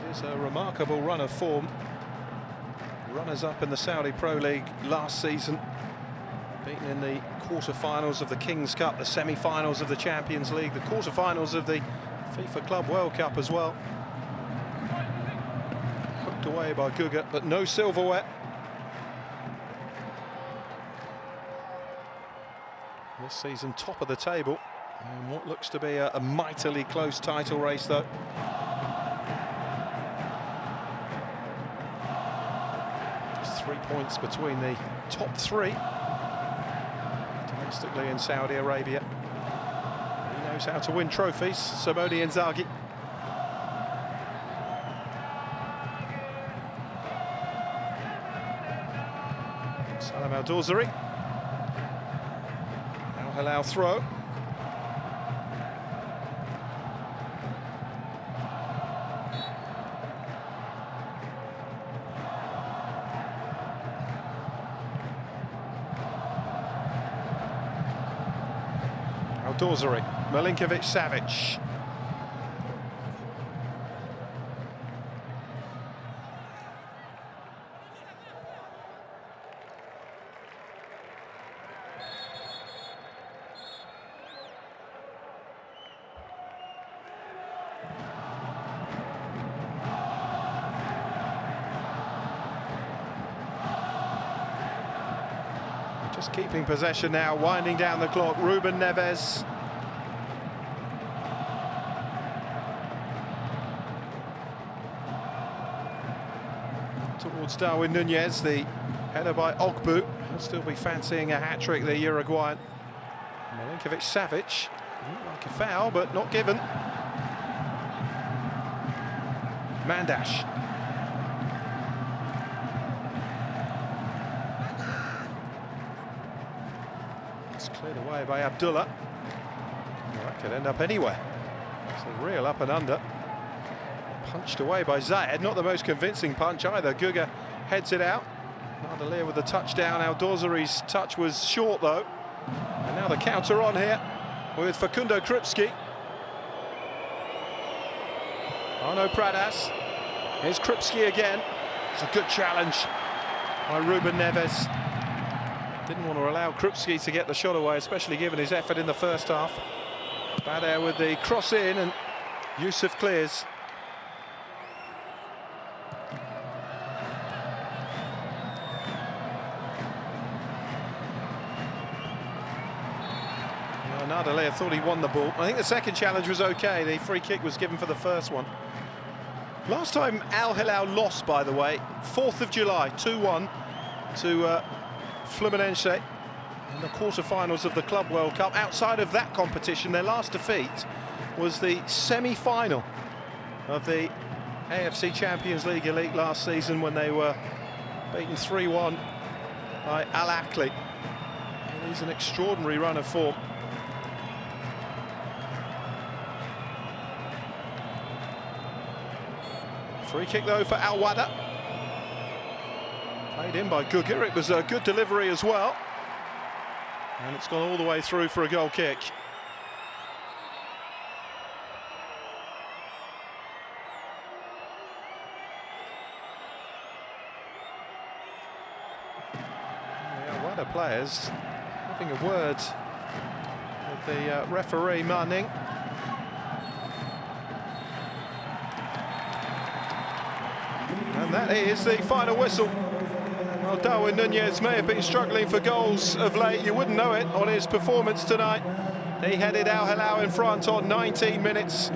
It is a remarkable run of form. Runners-up in the Saudi Pro League last season, beaten in the quarter-finals of the Kings Cup, the semi-finals of the Champions League, the quarter-finals of the FIFA Club World Cup as well. Hooked away by Guga, but no silverware. This season, top of the table, and what looks to be a mightily close title race, though. Just 3 points between the top three domestically in Saudi Arabia. He knows how to win trophies, Simone Inzaghi. Salam Al-Dawsari. Al Hilal throw. Al-Dawsari, Milinkovic-Savic. Just keeping possession now, winding down the clock. Ruben Neves. Towards Darwin Nunez, the header by Ogbu. He'll still be fancying a hat-trick, the Uruguayan. Milinkovic-Savic, like a foul, but not given. Mandash. It's cleared away by Abdullah. Well, that could end up anywhere. It's a real up and under. Punched away by Zayed, not the most convincing punch either. Guga heads it out. Nadalia with the touchdown. Al-Dawsari's touch was short though. And now the counter on here with Facundo Krupski. Arno Pradas. Here's Krupski again. It's a good challenge by Ruben Neves. Didn't want to allow Krupski to get the shot away, especially given his effort in the first half. Bader with the cross in, and Yusuf clears. Nadalea thought he won the ball. I think the second challenge was okay. The free kick was given for the first one. Last time Al Hilal lost, by the way, 4th of July, 2-1 to Fluminense in the quarter-finals of the Club World Cup. Outside of that competition, their last defeat was the semi-final of the AFC Champions League Elite last season, when they were beaten 3-1 by Al Ahly. It is an extraordinary run of form. Free kick though for Al Wahda. Played in by Guga. It was a good delivery as well. And it's gone all the way through for a goal kick. The Al Wahda players having a word with the referee, Manning. And that is the final whistle. Well, Darwin Núñez may have been struggling for goals of late. You wouldn't know it on his performance tonight. He headed Al Hilal in front on 19 minutes.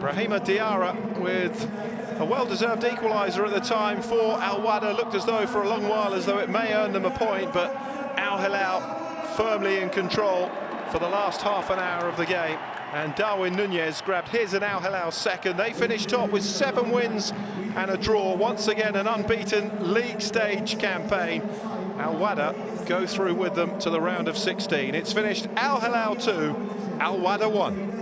Brahima Diarra with a well-deserved equaliser at the time for Al Wahda. Looked as though for a long while as though it may earn them a point, but Al Hilal firmly in control for the last half an hour of the game. And Darwin Núñez grabbed his and Al Hilal's second. They finished top with 7 wins and a draw. Once again, an unbeaten league stage campaign. Al Wahda go through with them to the round of 16. It's finished Al Hilal 2, Al Wahda 1.